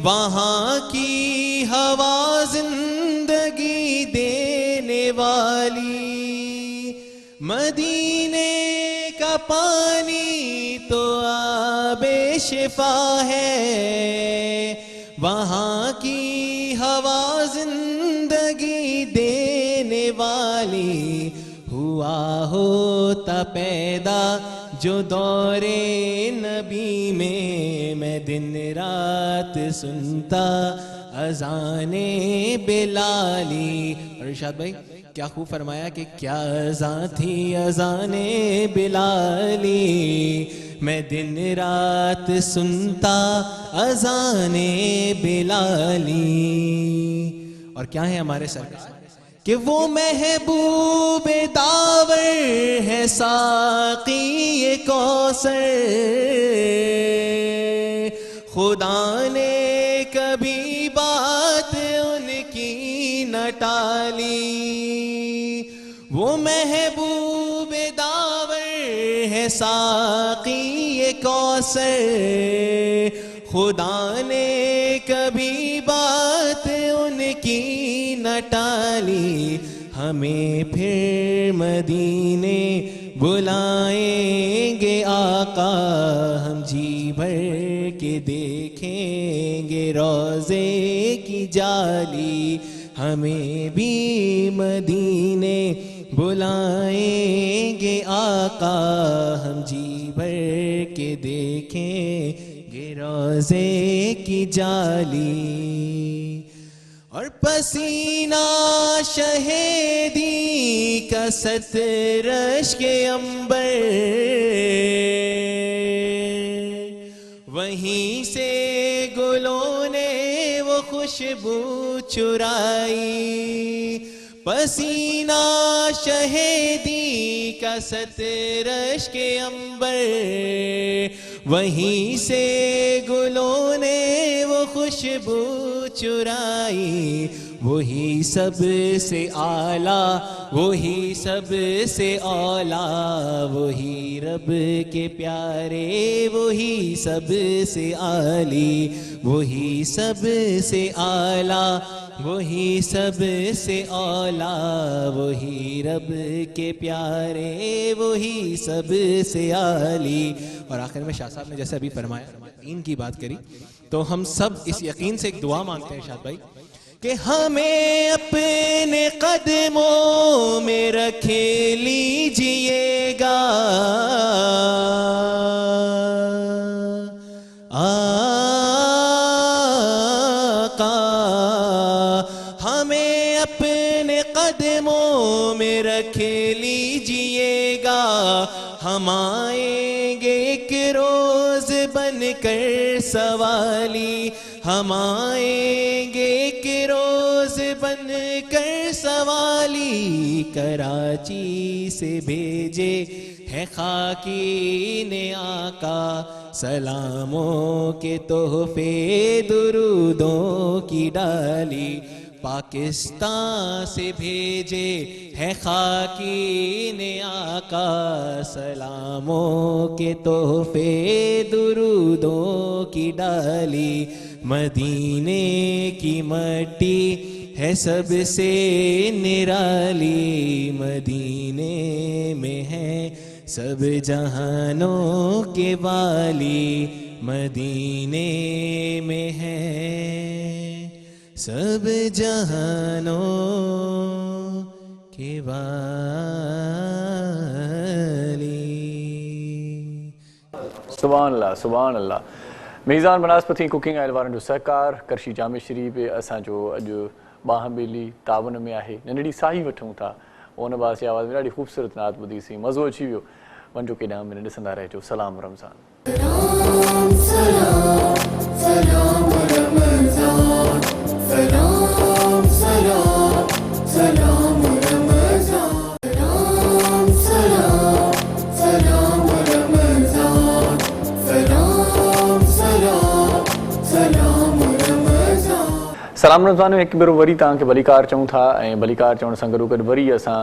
وہاں کی ہوا زندگی دینے والی. مدینے کا پانی تو آب شفا ہے, وہاں کی ہوا زندگی دینے والی. ہوا ہوتا پیدا جو دور نبی میں دن رات سنتا اذان بلالی. اور ارشاد بھائی کیا خوب فرمایا کہ کیا اذان تھی اذان بلالی, میں دن رات سنتا اذان بلالی. اور کیا ہے ہمارے سرکار کہ وہ محبوب داور ہے ساقی کوثر, خدا نے کبھی بات ان کی نہ ٹالی. وہ محبوب داور ہے ساقی کوثر, خدا نے کبھی بات ان کی نہ ٹالی. ہمیں پھر مدینے بلائیں گے آقا, ہم جی بھر کے دیکھیں گے روضے کی جالی. ہمیں بھی مدینے بلائیں گے آقا, ہم جی بھر کے دیکھیں گے روضے کی جالی. اور پسینہ شہیدی کا سترش کے عنبر, وہیں سے گلوں نے وہ خوشبو چرائی. پسینہ شہیدی کا سترش کے عنبر, وہیں سے گلوں نے وہ خوشبو چرائی. وہی سب سے اعلیٰ, وہی سب سے اولیٰ, وہی رب کے پیارے, وہی سب سے عالی. وہی سب سے اعلیٰ, وہی سب سے اولیٰ, وہی رب کے پیارے, وہی سب سے عالی. اور آخر میں شاہ صاحب نے جیسے ابھی فرمایا یقین کی بات کری, تو ہم سب اس یقین سے ایک دعا مانگتے ہیں شاہد بھائی کہ ہمیں اپنے قدموں میں رکھ لیجئے گا, آقا ہمیں اپنے قدموں میں رکھ لیجئے گا. ہم آئیں گے ایک روز بن کر سوالی, ہم آئیں گے ایک روز بن کر سوالی. کراچی سے بھیجے ہے خاکی نے آقا, سلاموں کے تحفے درودوں کی ڈالی. پاکستان سے بھیجے ہے خاکی نے آقا, سلاموں کے تحفے درودوں کی ڈالی. مدینے کی مٹی ہے سب سے نرالی, مدینے میں ہے سب جہانوں کے والی, مدینے میں ہے سب جہانوں کے والی. سبحان اللہ سبحان اللہ. میزان بناسپتی کوکنگ آئل वारनि जो सहकार करशी जामे शरीफ़ असांजो अॼु ॿाह ॿेली तावन में आहे. नंढड़ी साही वठूं था उन बास जी आवाज़ में ॾाढी ख़ूबसूरत नात ॿुधीसीं, मज़ो अची वियो. वञो केॾांहुं में ॾिसंदा रहिजो. सलाम रमज़ान. सलाम रमज़ान में हिकु भेरो वरी तव्हांखे भलीकार चऊं था ऐं भलीकार चवण सां गॾोगॾु वरी असां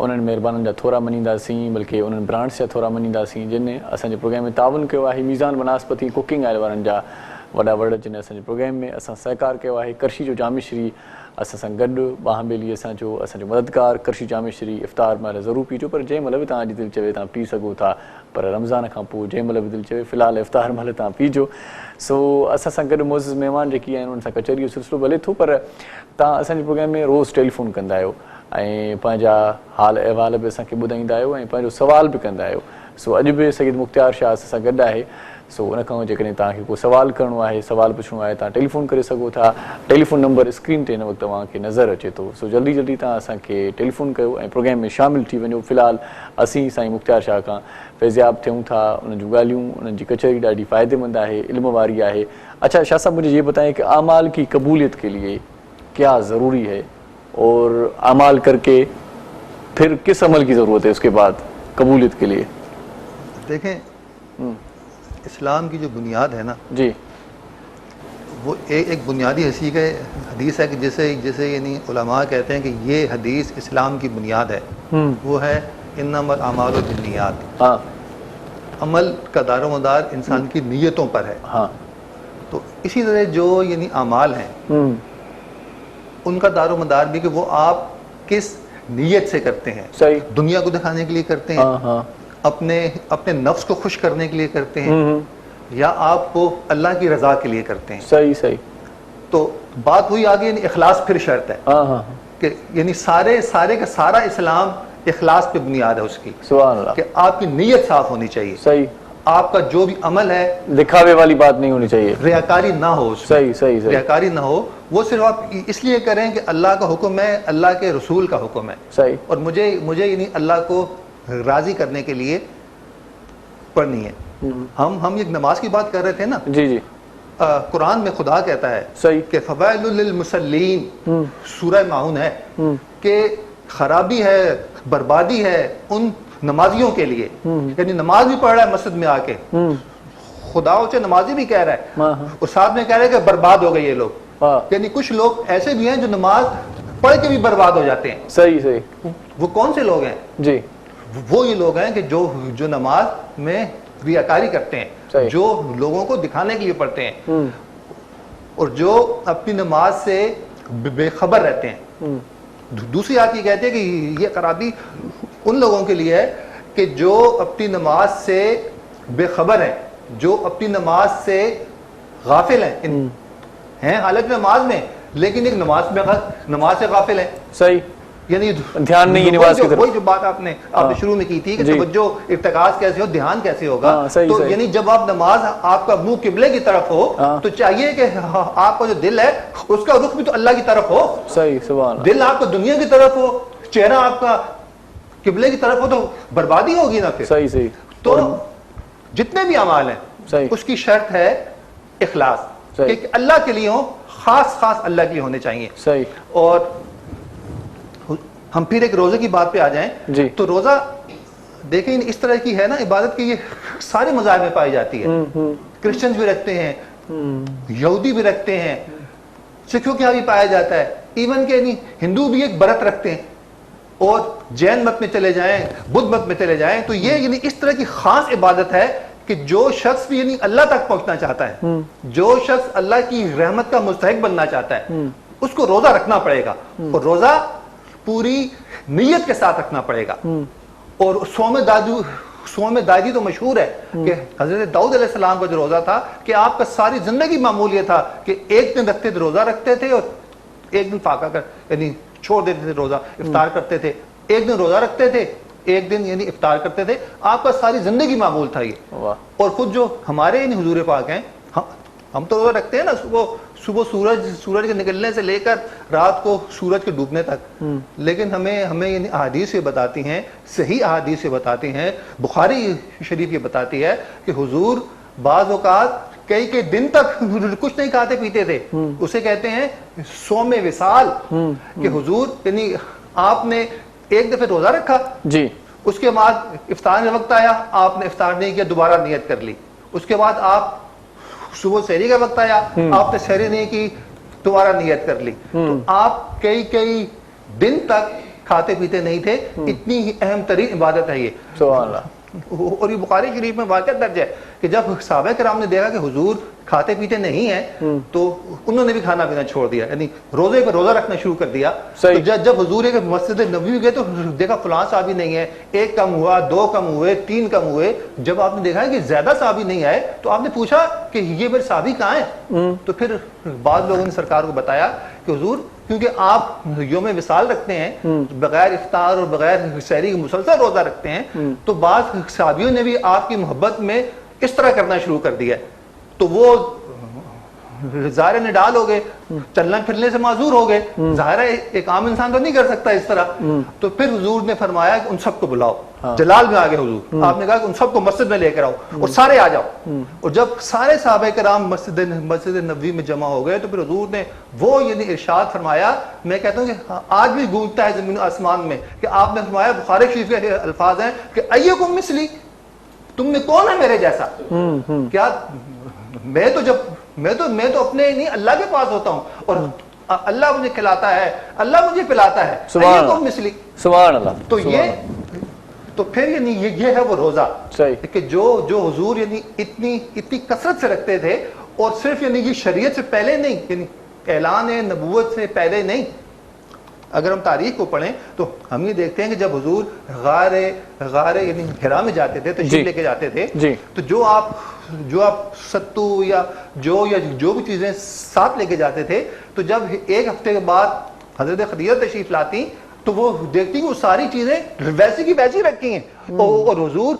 उन्हनि महिरबाननि जा थोरा मञींदासीं, बल्कि उन्हनि ब्रांड्स जा थोरा मञींदासीं जिन असांजे प्रोग्राम में तावन कयो आहे. मीज़ान बनास्पति कुकिंग ऑयल वारनि जा वॾा वॾ जिन असांजे प्रोग्राम में असां सहकार कयो आहे. करशी जो जामेश्री असां सां गॾु ॿाह ॿेली असांजो मददगार करशी जामेश्री. इफ़्तार महिल ज़रूरु पीजो, पर जंहिं महिल बि तव्हांजी दिलि चवे तव्हां पी सघो था, पर रमज़ान खां पोइ जंहिं महिल बि दिलि चवे फ़िलहालु इफ़्तार महिल तव्हां पीजो. सो असां सां गॾु मोज़िज़ महिमान जेकी आहिनि उन्हनि सां कचहरी जो सिलसिलो भले थो, पर तव्हां असांजे प्रोग्राम में रोज़ु टेलीफ़ोन कंदा आहियो ऐं पंहिंजा हाल अहिवाल बि असांखे ॿुधाईंदा आहियो ऐं पंहिंजो सुवाल बि कंदा आहियो. सो अॼु बि सईद मुख़्तियार शाह असां सां गॾु आहे. सो उन खां जेकॾहिं तव्हांखे को सवाल करिणो आहे, सवाल पुछिणो आहे, तव्हां टेलीफ़ोन करे सघो था. टेलीफ़ोन नंबर स्क्रीन ते हिन वक़्तु तव्हांखे नज़र अचे थो. सो जल्दी जल्दी तव्हां असांखे टेलीफ़ोन कयो ऐं प्रोग्राम में शामिलु थी वञो. फ़िलहालु असीं साईं मुख़्तियार शाह खां फैज़याब थियूं था. उन्हनि जूं ॻाल्हियूं, उन्हनि जी कचहरी ॾाढी फ़ाइदेमंद आहे, इल्म वारी आहे. अच्छा शाह साहब, मुझे ये बताएं कि आमाल की कबूलियत के लिए क्या ज़रूरी है और आमाल करके फिर किस अमल की ज़रूरत है उसके बाद कबूलियत के लिए? देखें, इस्लाम की जो बुनियाद है ना जी, वो एक बुनियादी हदीस है कि जैसे यानी उलमा कहते हैं कि ये हदीस इस्लाम की बुनियाद है. वो है इन्नमल अमालु बिन्नियात. हाँ, अमल का दारोमदार इंसान की नीयतों पर है. हाँ, तो इसी तरह जो यानी अमाल हैं उनका दारोमदार भी कि वो आप किस नीयत से करते हैं. सही. दुनिया को दिखाने के लिए करते हैं, हाँ, हाँ, अपने नफ्स को खुश करने के लिए करते हैं, या आप वो अल्लाह की रजा के लिए करते हैं. सही सही. तो बात हुई आगे यानी इखलास फिर शर्त है. हाँ, हाँ, कि यानी सारे का सारा इस्लाम इखलास पे बुनियाद है उसकी. सुभान अल्लाह. कि आपकी नीयत साफ होनी चाहिए. सही. आपका जो भी अमल है दिखावे वाली बात नहीं होनी चाहिए, रियाकारी ना हो उसमें. सही सही सही. रियाकारी ना हो, वो सिर्फ आप इसलिए करें कि अल्लाह का हुक्म है, अल्लाह के रसूल का हुक्म है. सही. और मुझे यानी अल्लाह को राजी करने के लिए पढ़नी है. हम एक नमाज की बात कर रहे थे ना. जी जी. कुरान में खुदा कहता है सही कि फवाइलुल लिल मुसल्लीन, सूरह माउन है कि खराबी है, बर्बादी है उन नमाजियों के लिए. यानी नमाज भी पढ़ रहा है मस्जिद में आके, खुदा उसे नमाजी भी कह रहा है और साथ में कह रहा है कि बर्बाद हो गए ये लोग. यानी कुछ लोग ऐसे भी हैं जो नमाज पढ़ के भी बर्बाद हो जाते हैं. सही सही. वो कौन से लोग हैं? जी, वो ये लोग हैं कि जो नमाज में रियाकारी करते हैं, जो लोगों को दिखाने के लिए पढ़ते हैं और जो अपनी नमाज से बेखबर रहते हैं. दूसरी बात ये कहते हैं कि ये खराबी उन लोगों के लिए है कि जो अपनी नमाज से बेखबर हैं, जो अपनी नमाज से गाफिल हैं हालत नमाज में, लेकिन एक नमाज से गाफिल हैं. सही. यानी ध्यान नहीं है नमाज की तरफ. वही जो बात आपने शुरू में की थी कि तवज्जो, इर्तिकाज कैसे हो, ध्यान कैसे होगा. तो सही. यानी जब आप नमाज आपका मुंह किबले की तरफ हो तो चाहिए कि आपका जो दिल है उसका रुख भी तो अल्लाह की तरफ हो. सही. सुभान. दिल आपका दुनिया की तरफ हो, चेहरा आपका किबले की तरफ हो तो बर्बादी होगी ना फिर. सही सही. तो जितने भी अमाल हैं उसकी शर्त है इखलास, कि अल्लाह के लिए हो, खास अल्लाह के लिए होने चाहिए. सही. और हम फिर एक रोजे की बात पे आ जाएं जी. तो रोजा देखें इस तरह की है ना इबादत की, ये सारे मज़ाहिब में पाई जाती है. क्रिश्चियंस भी रखते हैं, यहूदी भी रखते हैं, सिखों के यहाँ भी पाया जाता है, इवन के नहीं हिंदू भी एक व्रत रखते हैं. और जैन मत में चले जाएं, बुद्ध मत में चले जाएं, तो ये यानी इस तरह की खास इबादत है कि जो शख्स भी यानी अल्लाह तक पहुंचना चाहता है, जो शख्स अल्लाह की रहमत का मुस्तहिक बनना चाहता है, उसको रोजा रखना पड़ेगा. और रोजा पूरी नीयत के साथ रखना पड़ेगा. और सौम दादू صوم داعی تو مشہور ہے کہ حضرت داؤد علیہ السلام کا جو روزہ تھا کہ آپ کا ساری زندگی معمول یہ تھا کہ ایک دن رکھتے تھے روزہ رکھتے تھے اور ایک دن فاقہ کر یعنی چھوڑ دیتے تھے روزہ, افطار کرتے تھے, ایک دن روزہ رکھتے تھے, ایک دن یعنی افطار کرتے تھے. آپ کا ساری زندگی معمول تھا یہ. اور خود جو ہمارے یعنی حضور پاک ہیں, ہم تو روزہ رکھتے ہیں نا صبح سورج کے نکلنے سے لے کر رات کو سورج کے ڈوبنے تک, لیکن ہمیں یعنی احادیث یہ بتاتی ہیں, صحیح احادیث یہ بتاتی ہیں, بخاری شریف یہ بتاتی ہے کہ حضور بعض اوقات کئی دن تک کچھ نہیں کھاتے پیتے تھے. اسے کہتے ہیں صوم وصال, کہ حضور یعنی آپ نے ایک دفعہ روزہ رکھا جی, اس کے بعد افطار کا وقت آیا, آپ نے افطار نہیں کیا, دوبارہ نیت کر لی. اس کے بعد آپ صبح سحری کا وقت آیا, آپ نے سحری نہیں کی, دوبارہ نیت کر لی. تو آپ کئی دن تک کھاتے پیتے نہیں تھے. اتنی ہی اہم ترین عبادت ہے یہ. سبحان اللہ. اور یہ بخاری شریف میں واقعہ درج ہے کہ جب صحابہ کرام نے دیکھا کہ حضور کھاتے پیتے نہیں ہیں تو انہوں نے بھی کھانا پینا چھوڑ دیا, یعنی روزے پہ روزہ رکھنا شروع کر دیا. تو جب حضور کے مسجد نبوی گئے تو دیکھا فلاں صحابی نہیں ہے, ایک کم ہوا, دو کم ہوئے, تین کم ہوئے. جب آپ نے دیکھا کہ زیادہ صحابی نہیں آئے تو آپ نے پوچھا کہ یہ میرے صحابی کہاں ہیں؟ تو پھر بعض لوگوں نے سرکار کو بتایا کہ حضور کیونکہ آپ یوم وصال رکھتے ہیں, بغیر افطار اور بغیر سحری مسلسل روزہ رکھتے ہیں, تو بعض صحابیوں نے بھی آپ کی محبت میں اس طرح کرنا شروع کر دیا. تو وہ ظاہر نڈال ہو گئے, چلنا پھرنے سے معذور ہو گئے. ظاہر ہے ایک عام انسان تو نہیں کر سکتا اس طرح. تو پھر حضور نے فرمایا کہ ان سب کو بلاؤ. جلال میں آگے حضور آپ نے کہا کہ ان سب کو مسجد میں لے کر آؤ اور سارے آ جاؤ. اور جب سارے صحابہ کرام مسجد نبوی میں جمع ہو گئے تو پھر حضور نے وہ یعنی ارشاد فرمایا, میں کہتا ہوں کہ آج بھی گونجتا ہے زمین و آسمان میں, کہ آپ نے فرمایا, بخاری شریف کے الفاظ ہیں کہ ایکم مثلی, تم میں کون ہے میرے جیسا؟ کیا میں تو اپنے نہیں اللہ کے پاس ہوتا ہوں اور اللہ مجھے کھلاتا ہے, اللہ مجھے پلاتا ہے. ایکم مثلی, سبحان اللہ. تو پھر یعنی یہ ہے وہ روزہ کہ جو حضور یعنی اتنی کثرت سے رکھتے تھے, اور صرف یعنی یہ شریعت سے پہلے نہیں, یعنی اعلان نبوت سے پہلے نہیں. اگر ہم تاریخ کو پڑھیں تو ہم یہ دیکھتے ہیں کہ جب حضور غار یعنی حرا میں جاتے تھے, تشریف لے کے جاتے تھے, تو جو آپ ستو یا جو بھی چیزیں ساتھ لے کے جاتے تھے, تو جب ایک ہفتے کے بعد حضرت خدیجہ تشریف لاتی تو وہ دیکھتی کہ وہ ساری چیزیں ویسی کی ویسی رکھی ہیں, اور حضور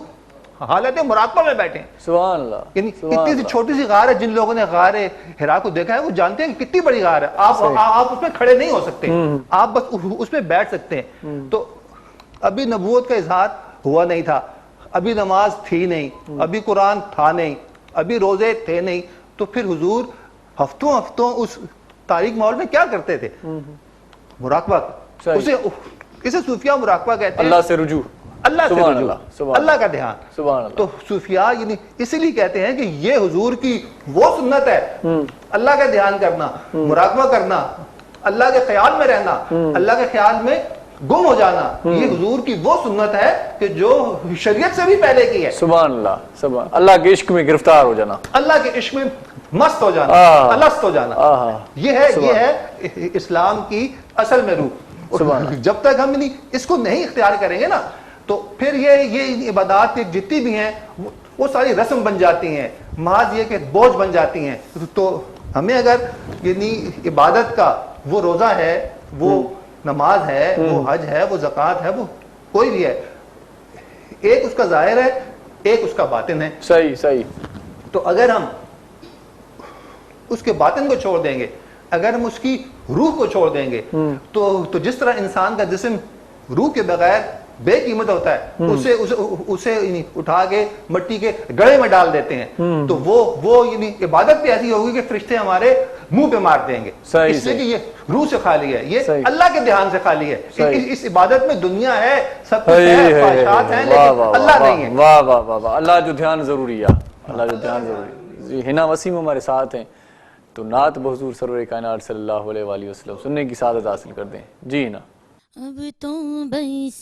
حالت مراقبہ میں بیٹھے ہیں. سبحان اللہ. یعنی اتنی سی چھوٹی سی غار ہے, جن لوگوں نے غار حرا کو دیکھا ہے وہ جانتے ہیں کہ کتنی بڑی غار ہے. آپ اس میں کھڑے نہیں ہو سکتے, آپ بس اس میں بیٹھ سکتے ہیں. تو ابھی نبوت کا اظہار ہوا نہیں تھا, ابھی نماز تھی نہیں, ابھی قرآن تھا نہیں, ابھی روزے تھے نہیں. تو پھر حضور ہفتوں اس تاریک ماحول میں کیا کرتے تھے؟ مراقبہ. اسے صوفیہ مراقبہ کہتے ہیں. اللہ سے رجوع, اللہ سے رجوع, اللہ کا دھیان. تو صوفیاء یعنی اسی لیے کہتے ہیں کہ یہ حضور کی وہ سنت ہے, اللہ کا دھیان کرنا, مراقبہ کرنا, اللہ کے خیال میں رہنا, اللہ کے خیال میں گم ہو جانا. یہ حضور کی وہ سنت ہے کہ جو شریعت سے بھی پہلے کی ہے. سبحان اللہ. سبحان اللہ. کے عشق میں گرفتار ہو جانا, اللہ کے عشق میں مست ہو جانا, الست ہو جانا. یہ ہے اسلام کی اصل میں روح. جب تک ہم اس کو نہیں اختیار کریں گے نا, تو پھر یہ عبادات جتنی بھی ہیں وہ ساری رسم بن جاتی ہیں, محض یہ کہ بوجھ بن جاتی ہیں. تو ہمیں اگر یعنی عبادت کا وہ روزہ ہے, وہ نماز ہے, وہ حج ہے, وہ زکوٰۃ ہے, وہ کوئی بھی ہے, ایک اس کا ظاہر ہے, ایک اس کا باطن ہے. صحیح. تو اگر ہم اس کے باطن کو چھوڑ دیں گے, اگر ہم اس کی روح کو چھوڑ دیں گے, تو جس طرح انسان کا جسم روح کے بغیر بے قیمت ہوتا ہے, اسے اٹھا کے مٹی کے گڑھے میں ڈال دیتے ہیں, تو وہ یعنی عبادت بھی ایسی ہوگی کہ فرشتے ہمارے منہ پہ مار دیں گے, اس لیے کہ یہ روح سے خالی ہے, یہ اللہ کے دھیان سے خالی ہے. اس عبادت میں دنیا ہے, سب کچھ ہے, خواہشات ہیں, لیکن اللہ نہیں ہے. واہ واہ واہ واہ. اللہ جو دھیان ضروری ہے, اللہ جو دھیان ضروری. ہنا وسیم ہمارے ساتھ ہیں, تو نعت بحضور سرور کائنات صلی اللہ علیہ وآلہ وسلم سننے کی سعادت حاصل کر دیں. جی نا. اب تو بس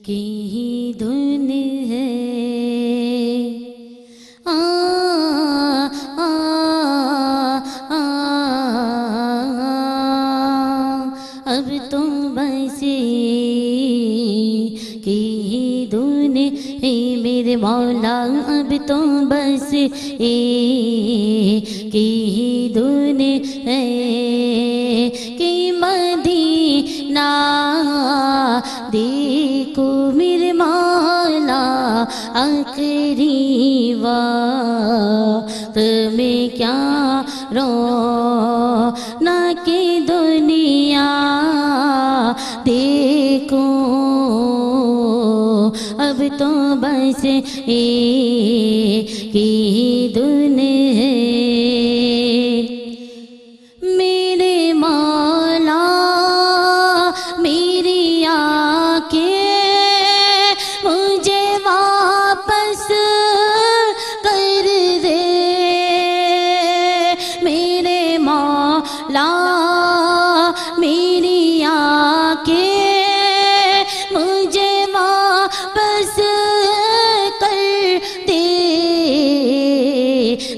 کی ہی دھن ہے, اب تو بس एक ही धुन है कि मदीना देखो मेरे मौला आखिरी वक्त में क्या रोना की दुनिया देखो अब तो बस एक ही धुन है मेरे मौला मेरी आंखें मुझे वापस कर दे मेरे मौला मेरी आंखें मुझे वापस कर दे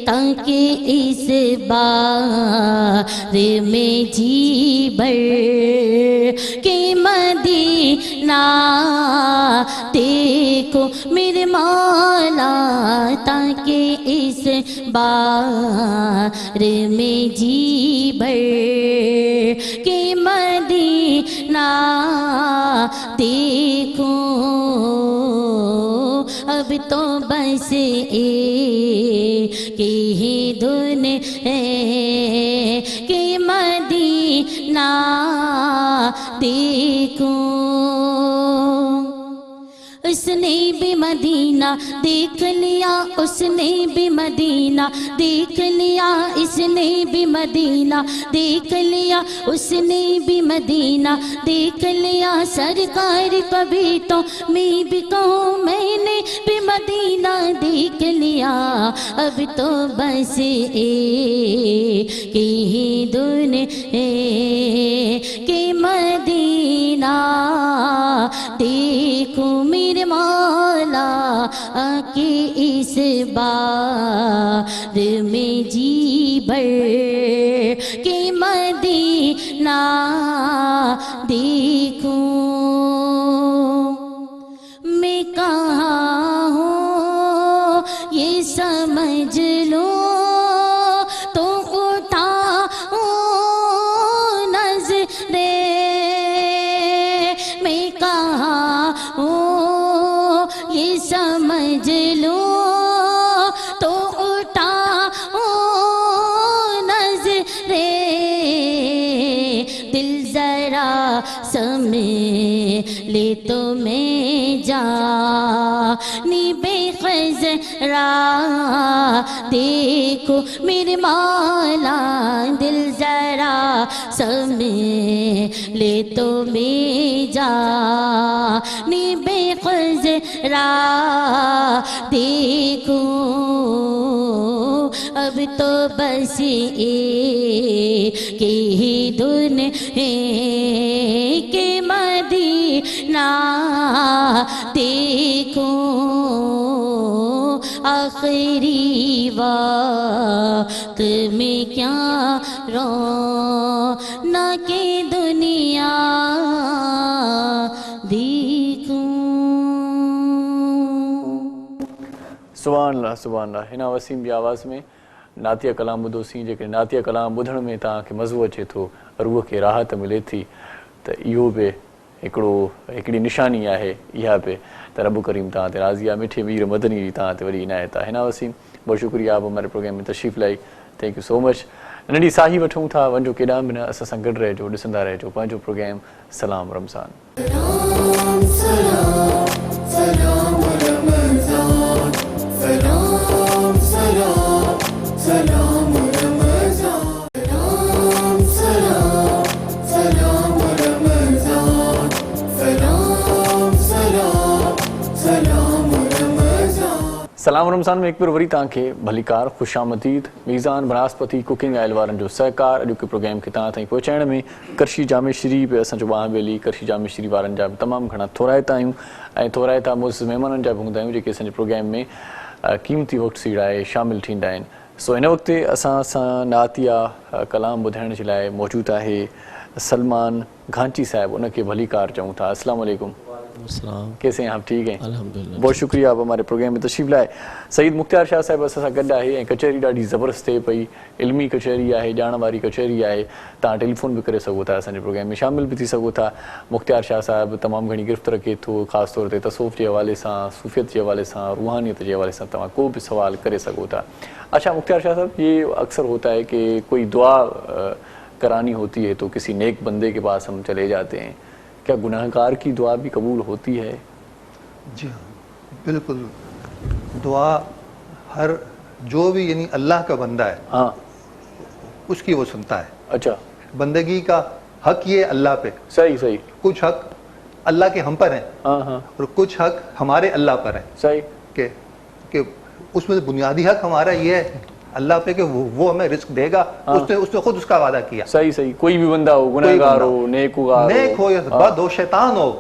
ताकि इस बार में जी भर के मदीना देखो मेरे मौला ताकि इस बार में जी भर के मदीना देखो अब तो बस एक ही धुन है कि मदीना देखो उसने भी मदीना देख लिया उसने भी मदीना देख लिया इसने भी मदीना देख लिया उसने भी मदीना देख लिया सरकार कभी तो मैं भी कहूँ मैंने भी मदीना देख लिया अब तो बस एक ही धुन है कि मदीना देखो मेरे मौला आके इस बार में जी भर के मदीना देखो मैं कहाँ हूँ ये समझ लो तो उठाओ नजरे मैं कहाँ हूँ ये समझ लो तो उठाओ नजरे दिल जरा समय ले तो मैं जानी बेखजरा देखो मेरे मौला दिल जरा समय ले तो मैं जानी बेखजरा देखो अब तो बस एक ही धुन है कि मदीना देखो आखिरी वक्त में क्या रोना की दुनिया देखो सुभान अल्लाह हिन वसीम जी आवाज़ में नातिया कलाम ॿुधोसीं जेकॾहिं नातिया कलाम ॿुधण में तव्हांखे मज़ो अचे थो रूह खे राहत मिले थी त इहो बि हिकिड़ी निशानी आहे इहा बि त रब करीम तव्हां ते राज़ी आहे मिठे मीर मदनी जी तव्हां ते वॾी इनायत आहे हिन वसीम बहुत शुक्रिया आप हमारे प्रोग्राम में तशरीफ़ लाई थैंक यू सो मच नंढी साही वठूं था वञो केॾांहुं बि न असां सां गॾु रहिजो ॾिसंदा रहिजो पंहिंजो प्रोग्राम सलाम रमज़ान सलाम रमज़ान में एक बार वरी तव्हांखे भलीकार ख़ुशामदीद मीज़ान बनास्पति कुकिंग आयल वारनि जो सहकार अॼोके प्रोग्राम खे तव्हां ताईं पहुचाइण में करशी जामे शरीफ़ असांजो ॿांहबेली करशी जामे शरीफ़ वारनि जा बि तमामु घणा थोराइता आहियूं ऐं थोराइता मुज़ महिमाननि जा बि हूंदा आहियूं जेके असांजे प्रोग्राम में क़ीमती वक़्तु सीड़ाए शामिलु थींदा आहिनि सो हिन वक़्तु असां सां नातिया कलाम ॿुधाइण जे लाइ मौजूदु आहे सलमान घांची साहिबु उनखे भलीकार चऊं था अस्सलाम वालेकुम السلام. کیسے ہیں آپ؟ ٹھیک ہیں الحمدللہ. بہت شکریہ آپ ہمارے پروگرام میں تشریف لائے. سعید مختار شاہ صاحب असां गॾु आहे ऐं कचहरी ॾाढी ज़बरदस्त थिए पई. इल्मी कचहरी आहे, ॼाण वारी कचहरी आहे. तव्हां टेलीफोन बि करे सघो था, असांजे प्रोग्राम में शामिल बि थी सघो था. मुख्तियार शाह साहिबु तमामु घणी गिरफ़्त रखे थो, ख़ासि तौर ते तसौफ़ जे हवाले सां, सूफ़ियत जे हवाले सां, रूहानियत जे हवाले सां तव्हां को बि सवाल करे सघो था. अच्छा मुख्तियार शाह साहब, ये अक्सर होता है कि कोई दुआ کرانی ہوتی ہے تو کسی نیک بندے کے پاس ہم چلے جاتے ہیں. کیا گناہگار کی دعا بھی قبول ہوتی ہے؟ جی ہاں بالکل. دعا ہر جو بھی یعنی اللہ کا بندہ ہے ہاں اس کی وہ سنتا ہے. اچھا. بندگی کا حق یہ اللہ پہ. صحیح صحیح. کچھ حق اللہ کے ہم پر ہیں ہاں ہاں. اور کچھ حق ہمارے اللہ پر ہیں. صحیح. کہ اس میں بنیادی حق ہمارا یہ ہے اللہ پہ کہ وہ ہمیں رزق دے گا. اس نے خود اس کا وعدہ کیا. صحیح صحیح. کوئی بھی بندہ ہو، گناہگار ہو، نیک ہو یا بد ہو، شیطان ہو،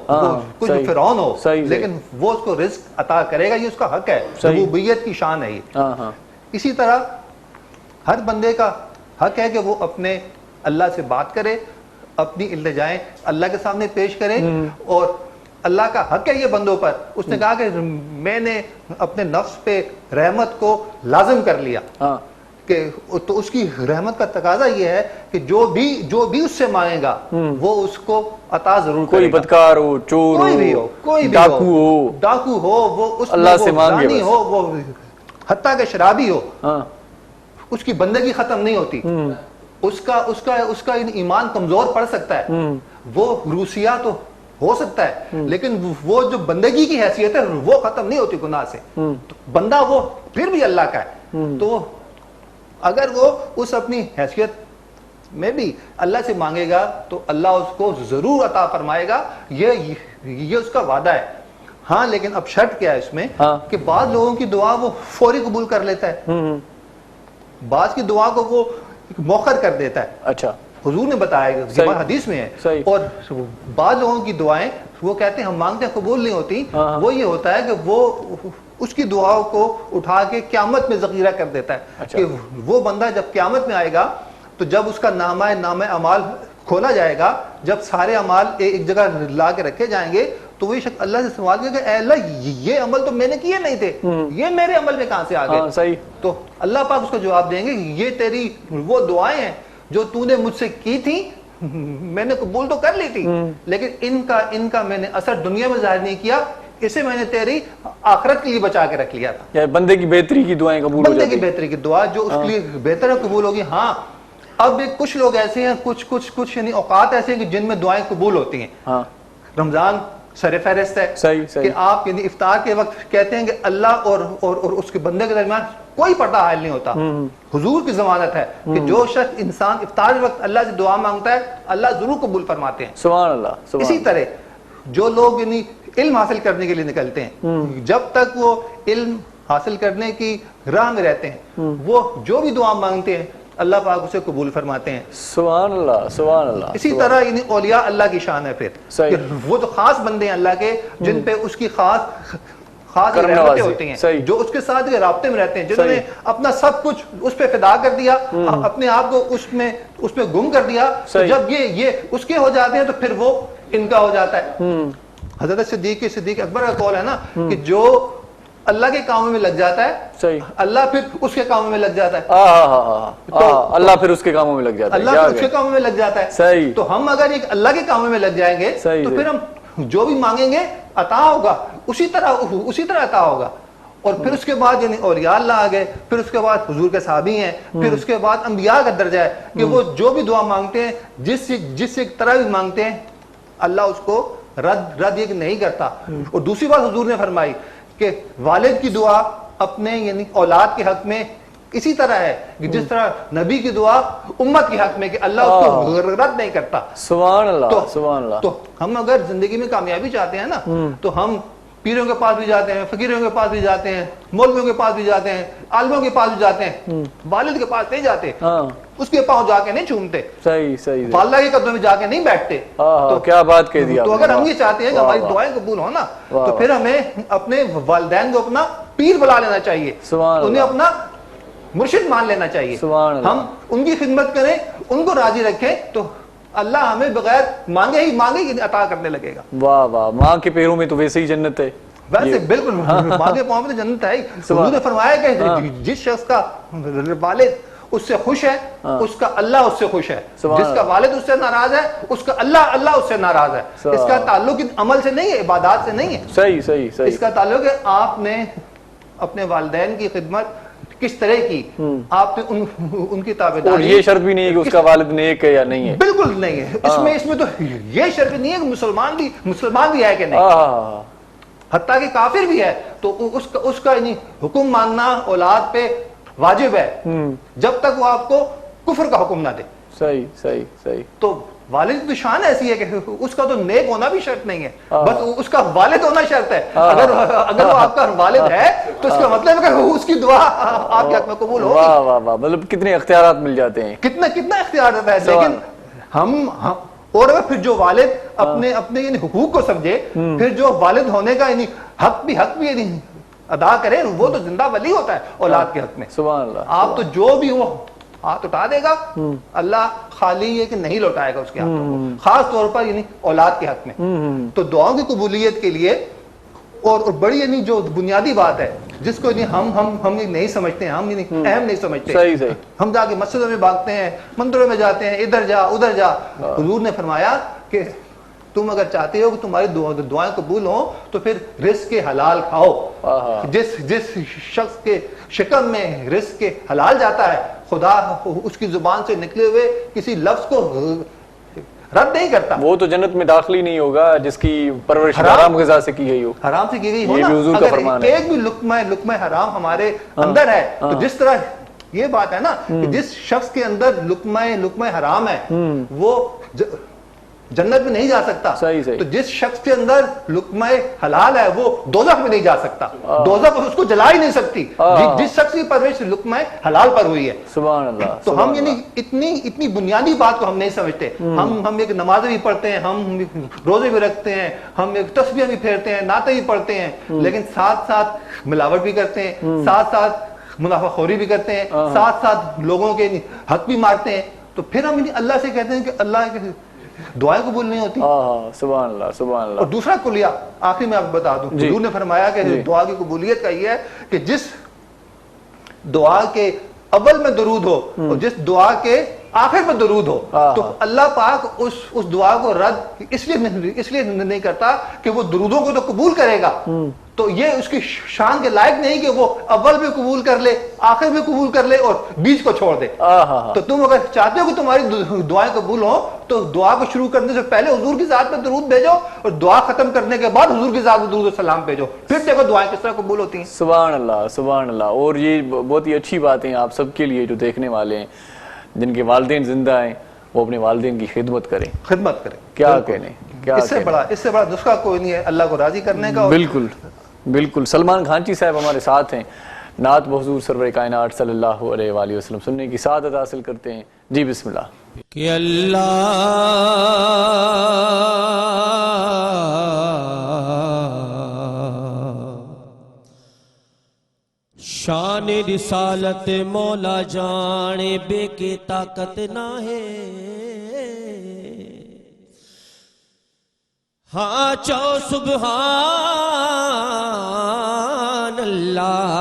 کچھ فرعون ہو، لیکن وہ اس کو رزق عطا کرے گا. یہ اس کا حق ہے، ربوبیت کی شان ہے یہ. اسی طرح ہر بندے کا حق ہے کہ وہ اپنے اللہ سے بات کرے، اپنی التجائیں اللہ کے سامنے پیش کرے. اور اللہ کا حق ہے یہ بندوں پر. اس نے کہا کہ میں نے اپنے نفس پہ رحمت کو لازم کر لیا کہ تو اس کی رحمت کا تقاضا یہ ہے کہ جو بھی اس سے مانگے گا وہ اس کو عطا ضرور کرے گا. کوئی بدکار ہو، چور ہو، کوئی بھی ڈاکو ہو، وہ اس اللہ سے مانگے ہو، وہ حتیٰ کہ شرابی ہو، اس کی بندگی ختم نہیں ہوتی. اس کا ایمان کمزور پڑ سکتا ہے، وہ روسیہ تو ہو سکتا ہے، لیکن وہ جو بندگی کی حیثیت ہے وہ ختم نہیں ہوتی گناہ سے. بندہ وہ پھر بھی اللہ کا ہے. تو اگر وہ اس اپنی حیثیت میں بھی اللہ سے مانگے گا تو اللہ اس کو ضرور عطا فرمائے گا. یہ اس کا وعدہ ہے. ہاں لیکن اب شرط کیا ہے اس میں کہ بعض لوگوں کی دعا وہ فوری قبول کر لیتا ہے، بعض کی دعا کو وہ مؤخر کر دیتا ہے. اچھا. حضور نے بتایا کہ حدیث میں ہے. اور بعض لوگوں کی دعائیں وہ کہتے ہیں ہم مانگتے ہیں قبول نہیں ہوتی. وہ یہ ہوتا ہے کہ وہ اس کی دعاؤں کو اٹھا کے قیامت میں ذخیرہ کر دیتا ہے. کہ وہ بندہ جب قیامت میں آئے گا تو جب اس کا نامہ اعمال کھولا جائے گا، جب سارے اعمال ایک جگہ لا کے رکھے جائیں گے تو وہی شخص اللہ سے سوال کرے کہ اے اللہ یہ عمل تو میں نے کیے نہیں تھے، یہ میرے عمل میں کہاں سے آ گئے؟ تو اللہ پاک اس کو جواب دیں گے یہ تیری وہ دعائیں ہیں جو تو نے مجھ سے کی تھی، میں نے قبول تو کر لی تھی، لیکن ان کا میں نے اثر دنیا میں ظاہر نہیں کیا، اسے میں نے تیری آخرت کے لیے بچا کے رکھ لیا تھا. بندے کی بہتری کی دعائیں قبول ہو جاتی ہیں. بندے کی بہتری کی دعا جو اس کے لیے بہتر ہے قبول ہوگی. ہاں اب کچھ لوگ ایسے ہیں، کچھ یعنی اوقات ایسے ہیں کہ جن میں دعائیں قبول ہوتی ہیں. رمضان سر فہرست ہے کہ آپ یعنی افطار کے وقت کہتے ہیں کہ اللہ اور اس کے بندے کے درمیان کوئی پردہ حائل نہیں ہوتا. حضور کی ضمانت ہے کہ جو شخص انسان افطار کے وقت اللہ سے دعا مانگتا ہے اللہ ضرور قبول فرماتے ہیں. سبحان اللہ. اسی طرح جو لوگ یعنی علم حاصل کرنے کے لیے نکلتے ہیں، جب تک وہ علم حاصل کرنے کی راہ میں رہتے ہیں وہ جو بھی دعا مانگتے ہیں اللہ پاک اسے قبول فرماتے ہیں. سبحان اللہ سبحان اللہ. اسی طرح یعنی اولیاء اللہ کی شان ہے پھر وہ تو خاص بندے ہیں اللہ کے جن پہ اس کی خاص رحمتیں ہوتی ہیں، جو اس کے ساتھ رابطے میں رہتے ہیں، جنہوں نے اپنا سب کچھ اس پہ فدا کر دیا، اپنے آپ کو اس میں گم کر دیا. تو جب یہ اس کے ہو جاتے ہیں تو پھر وہ ان کا ہو جاتا ہے. حضرت صدیق اکبر کا قول ہے نا کہ جو اللہ کے کاموں میں لگ جاتا ہے اللہ پھر اس کے کاموں میں لگ جاتا ہے. اللہ پھر اس کے کاموں میں لگ جاتا ہے. اللہ پھر اس کے کاموں میں لگ جاتا ہے. تو ہم اگر ایک اللہ کے کاموں میں لگ جائیں گے تو پھر ہم جو بھی مانگیں گے عطا ہوگا اسی طرح عطا ہوگا. اور پھر اس کے بعد یعنی اولیاء اللہ آ گئے، پھر اس کے بعد حضور کے صحابی ہیں، پھر اس کے بعد انبیاء کا درجہ ہے کہ وہ جو بھی دعا مانگتے ہیں جس ایک طرح بھی مانگتے ہیں اللہ اس کو رد یہ نہیں کرتا. اور دوسری بات حضور نے فرمائی کہ والد کی دعا اپنے یعنی اولاد کے حق میں اسی طرح ہے کہ جس طرح نبی کی دعا امت کے حق میں کہ اللہ اس کو رد نہیں کرتا. سبحان اللہ سبحان اللہ. تو ہم اگر زندگی میں کامیابی چاہتے ہیں نا تو ہم پیروں کے پاس بھی جاتے ہیں، فقیروں کے پاس بھی جاتے ہیں، مولویوں کے پاس بھی جاتے ہیں، عالموں کے پاس بھی جاتے ہیں، والد کے پاس نہیں جاتے، اس کے پاؤں جا کے نہیں چومتے، صحیح والدہ کے قدموں میں جا کے نہیں بیٹھتے. تو کیا بات کہہ دیا. تو اگر ہم یہ چاہتے ہیں کہ ہماری دعائیں قبول ہو نا تو پھر ہمیں اپنے والدین کو اپنا پیر بنا لینا چاہیے، انہیں اپنا مرشد مان لینا چاہیے. ہم ان کی خدمت کریں، ان کو راضی رکھیں تو اللہ ہمیں بغیر مانگے ہی عطا کرنے لگے گا. واہ واہ, ماں کے پیروں میں تو ویسے ہی جنت ہے. ویسے بالکل ماں کے پاؤں میں تو جنت ہے ہی. حضور نے فرمایا کہ جس شخص کا والد اس سے خوش ہے اس کا اللہ اس سے خوش ہے, جس کا والد اس سے ناراض ہے اس کا اللہ اس سے ناراض ہے. اس کا تعلق عمل سے نہیں ہے, عبادات سے نہیں ہے. صحیح صحیح صحیح. اس کا تعلق ہے آپ نے اپنے والدین کی خدمت کس طرح کی, آپ نے ان کی تابعداری. اور یہ شرط بھی نہیں ہے کہ اس کا والد نیک ہے یا نہیں ہے. بالکل نہیں ہے. اس میں تو یہ شرط نہیں ہے کہ مسلمان بھی ہے کہ نہیں, حتیٰ کہ کافر بھی ہے تو اس کا حکم ماننا اولاد پہ واجب ہے جب تک وہ آپ کو کفر کا حکم نہ دے. صحیح صحیح صحیح. تو والد کی شان ایسی ہے کہ اس کا تو نیک ہونا بھی شرط نہیں ہے, بس اس کا والد ہونا شرط ہے. اگر وہ آپ کا والد ہے تو اس کا مطلب ہے کہ اس کی دعا آپ کے حق میں قبول ہوگی. واہ واہ واہ, مطلب کتنے اختیارات مل جاتے ہیں, کتنا اختیارات ہے. لیکن ہم اور پھر جو والد اپنے یعنی حقوق کو سمجھے, پھر جو والد ہونے کا یعنی حق بھی ادا کرے, وہ تو زندہ ولی ہوتا ہے اولاد کے حق میں. سبحان اللہ. آپ تو جو بھی وہ ہاتھ اٹھا دے گا, اللہ خالی یہ کہ نہیں لوٹائے گا اس کے ہاتھوں کو, خاص طور پر یعنی اولاد کے حق میں. تو دعاؤں کی قبولیت کے لیے اور بڑی یعنی جو بنیادی بات ہے جس کو ہم نہیں سمجھتے ہیں, ہم اہم نہیں سمجھتے. صحیح صحیح. ہم جا کے مسجدوں میں بھاگتے ہیں, مندروں میں جاتے ہیں, ادھر جا ادھر جا. حضور نے فرمایا کہ تم اگر چاہتے ہو کہ تمہاری دعائیں قبول ہوں تو پھر رزق کے حلال کھاؤ. جس شخص کے شکم میں رزق کے حلال جاتا ہے, خدا اس کی زبان سے نکلے ہوئے کسی لفظ کو رد نہیں کرتا. وہ تو جنت میں داخل ہی نہیں ہوگا جس کی پرورش حرام غذا سے کی گئی ہو. حرام سے کی گئی ہو یہ نا. بھی حضور کا فرمان ہے. ایک بھی لقمہ حرام ہمارے اندر ہے تو جس طرح یہ بات ہے نا کہ جس شخص کے اندر لقمہ حرام ہے وہ جنت میں نہیں جا سکتا. تو جس شخص کے اندر لقمہ حلال ہے وہ دوزخ میں نہیں جا سکتا. دوزخ اس کو جلا ہی نہیں سکتی جس شخص کی پرورش لقمہ حلال پر ہوئی ہے. سبحان اللہ. تو ہم یعنی اتنی بنیادی بات کو ہم نہیں سمجھتے. ہم ایک نمازیں بھی پڑھتے ہیں, ہم روزے بھی رکھتے ہیں, ہم ایک تسبیح بھی پھیرتے ہیں, نعتیں بھی پڑھتے ہیں, لیکن ساتھ ساتھ ملاوٹ بھی کرتے ہیں, ساتھ ساتھ منافع خوری بھی کرتے ہیں, ساتھ ساتھ لوگوں کے حق بھی مارتے ہیں. تو پھر ہم اللہ سے کہتے ہیں کہ اللہ کے دعائیں قبول نہیں ہوتی. سبحان اللہ سبحان اللہ. اور دوسرا کلیہ آخری میں آپ بتا دوں, حضور نے فرمایا کہ دعا کی قبولیت کا یہ ہے کہ جس دعا کے اول میں درود ہو اور جس دعا کے آخر میں درود ہو تو اللہ پاک اس دعا کو رد اس لیے نہیں کرتا کہ وہ درودوں کو تو قبول کرے گا, تو یہ اس کی شان کے لائق نہیں کہ وہ اول بھی قبول کر لے, آخر بھی قبول کر لے اور بیچ کو چھوڑ دے. تو تم اگر چاہتے ہو کہ تمہاری دعائیں قبول ہوں تو دعا کو شروع کرنے سے پہلے حضور کی ذات میں درود بھیجو اور دعا ختم کرنے کے بعد حضور کی ذات میں درود و سلام بھیجو, پھر دیکھو دعائیں کس طرح قبول ہوتی ہیں. سبحان اللہ سبحان اللہ. اور یہ بہت ہی اچھی باتیں آپ سب کے لیے جو دیکھنے والے ہیں جن کے والدین زندہ ہیں وہ اپنے والدین کی خدمت کریں. کیا کہنے, اس سے بڑا نسخہ کوئی نہیں ہے اللہ کو راضی کرنے کا. بالکل بالکل. سلمان کھانچی صاحب ہمارے ساتھ ہیں, نعت بحضور سرور کائنات صلی اللہ علیہ وآلہ وسلم سننے کی سعادت حاصل کرتے ہیں. جی بسم اللہ. کہ اللہ شان رسالت مولا جانے بے کے طاقت نہ ہے, ہاں چو سبحان اللہ.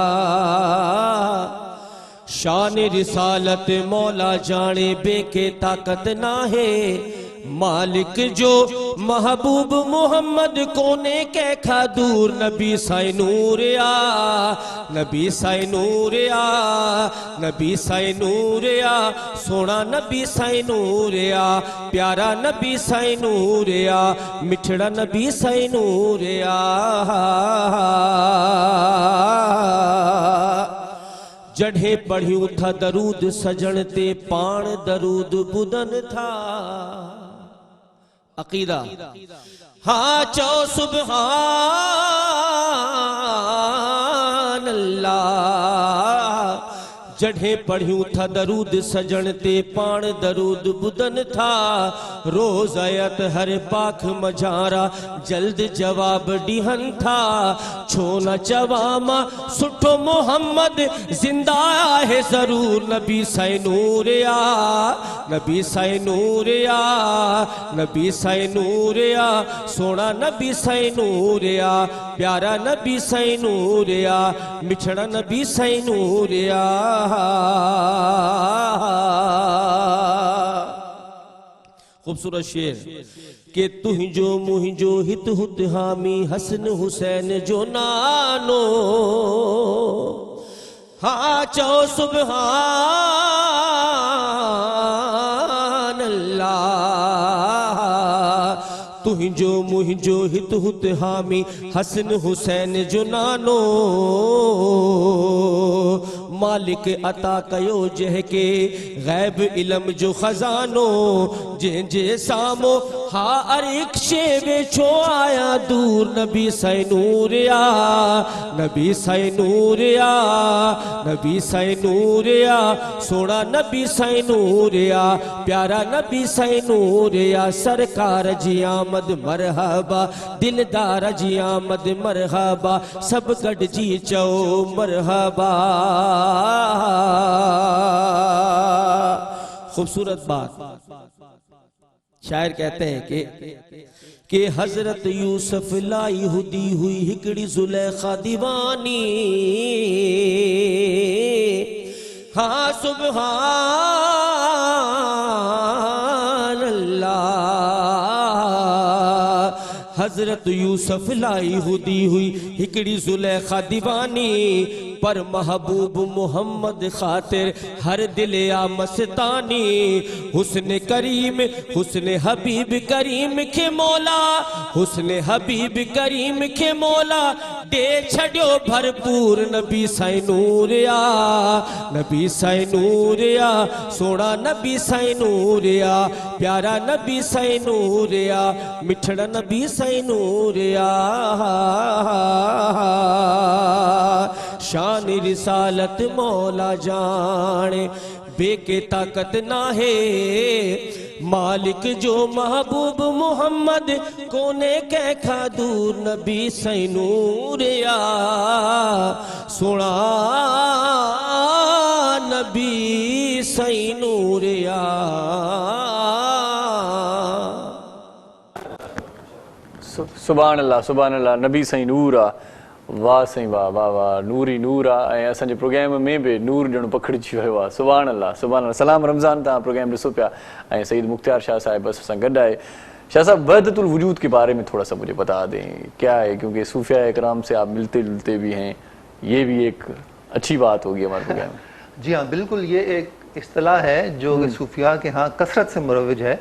شان رسالت مولا جانے بے کے طاقت نہ ہے, مالک جو محبوب محمد کونے کے کھا دور نبی سائے نور آ, نبی سائے نور آ, نبی سائے نور آ, سونا نبی سائے نور آ, پیارا نبی سائے نور آ, مٹھڑا نبی سائے نور آ. جڑھے پڑھیوں تھا درود سجن تے پان درود بدن تھا عقیدہ, ہاں چو سبحان اللہ. जॾहिं पढ़ियूं था दरूद सजण ते पाण दरूद ॿुधनि था रोज़ आयत हर पाख मझारा जल्द जवाब ॾियनि था छो न चवां मां सुठो मोहम्मद ज़िंदा आहे ज़रूर नबी साईं नूर या नबी साईं नूर या नबी साईं नूर या सोना नबी साईं नूर या प्यारा नबी साईं नूर या मिठड़ा नबी साईं नूर या खूबसूरत शेर के तुहिंजो मुहिंजो हित हुत हामी हसन हुसैन जो नानो हाँ चो सुभान अल्लाह तुहिंजो मुहिंजो हित हुत हामी हसन हुसैन जो नानो मालिक अता कयो जंहिंखे गैब इल्म जो खजानो जंहिंजे साम्हूं हा अरिक्शे वेठो आया दूर नबी साईं नूर या नबी साईं नूर या नबी साईं नूर या सोना नबी साईं नूर या प्यारा नबी साईं नूर या सरकार जी आमद मरहबा दिलदार जी आमद मरहबा सब गॾिजी चओ मरहबा खूबसूरत बात शायर कहते हैं कि हजरत यूसुफ लाई हुदी हुई हिकड़ी जुलेखा दीवानी हाँ सुभान अल्लाह हजरत यूसुफ लाई हुदी हुई हिकड़ी जुलेखा दीवानी पर महबूब मोहम्मद खातिर हर दिल या मस्तानी हुस्न करीम हुस्न हबीब करीम के मौला हुस्न हबीब करीम के मौला दे छड़ियो भरपूर नबी साईं नूर या नबी साईं नूर या सोना नबी साईं नूर या प्यारा नबी साईं नूर या मिठड़ा नबी साईं नूर या शान रिसालत मौला जाने बेके ताकत ना है मालिक जो महबूब मोहम्मद कोने कैखा दूर नबी साईं नूर या सोना नबी साईं नूर या सुभान अल्लाह नबी साईं नूर आ वाह साईं वाह वाह वाह नूर ई नूर आहे ऐं असांजे प्रोग्राम में बि नूर ॼणो पखिड़िजी वियो आहे सुभान अल्लाह सलाम रमज़ान तव्हां प्रोग्राम ॾिसो पिया ऐं सईद मुख्तियार शाह साहिब असां गॾु आहे शाह साहब वहदतुल वजूद के बारे में थोड़ा सा मुझे बता दें क्या है क्योंकि सूफिया इकराम से आप मिलते जुलते भी हैं ये भी एक अच्छी बात होगी हमारे प्रोग्राम में जी हाँ बिल्कुल ये एक इस्तिलाह है जो कि सूफिया के यहाँ कसरत से मुरव्वज है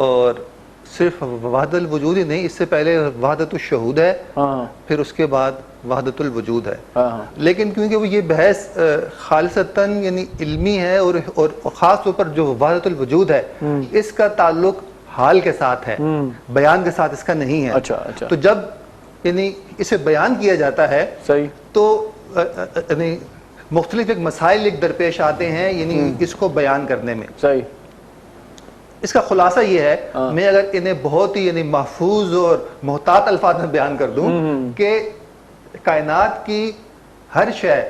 और सिर्फ वहदतुल वजूद ही नहीं इससे पहले वहदतुल शहूद है फिर उसके बाद वहदतुल वजूद है लेकिन क्योंकि वो ये बहस खालिसतन यानी इल्मी है और ख़ास तौर पर जो वहदतुल वजूद है इसका ताल्लुक हाल के साथ है बयान के साथ इसका नहीं है अच्छा। तो जब यानी इसे बयान किया जाता है सही तो यानी मुख्तलिफ एक मसाइल एक दरपेश आते हैं यानी इसको बयान करने में सही इसका खुलासा ये है मैं अगर इन्हें बहुत ही यानी महफूज और मोहतात अल्फाज में बयान कर दूं कि कायनात की हर शय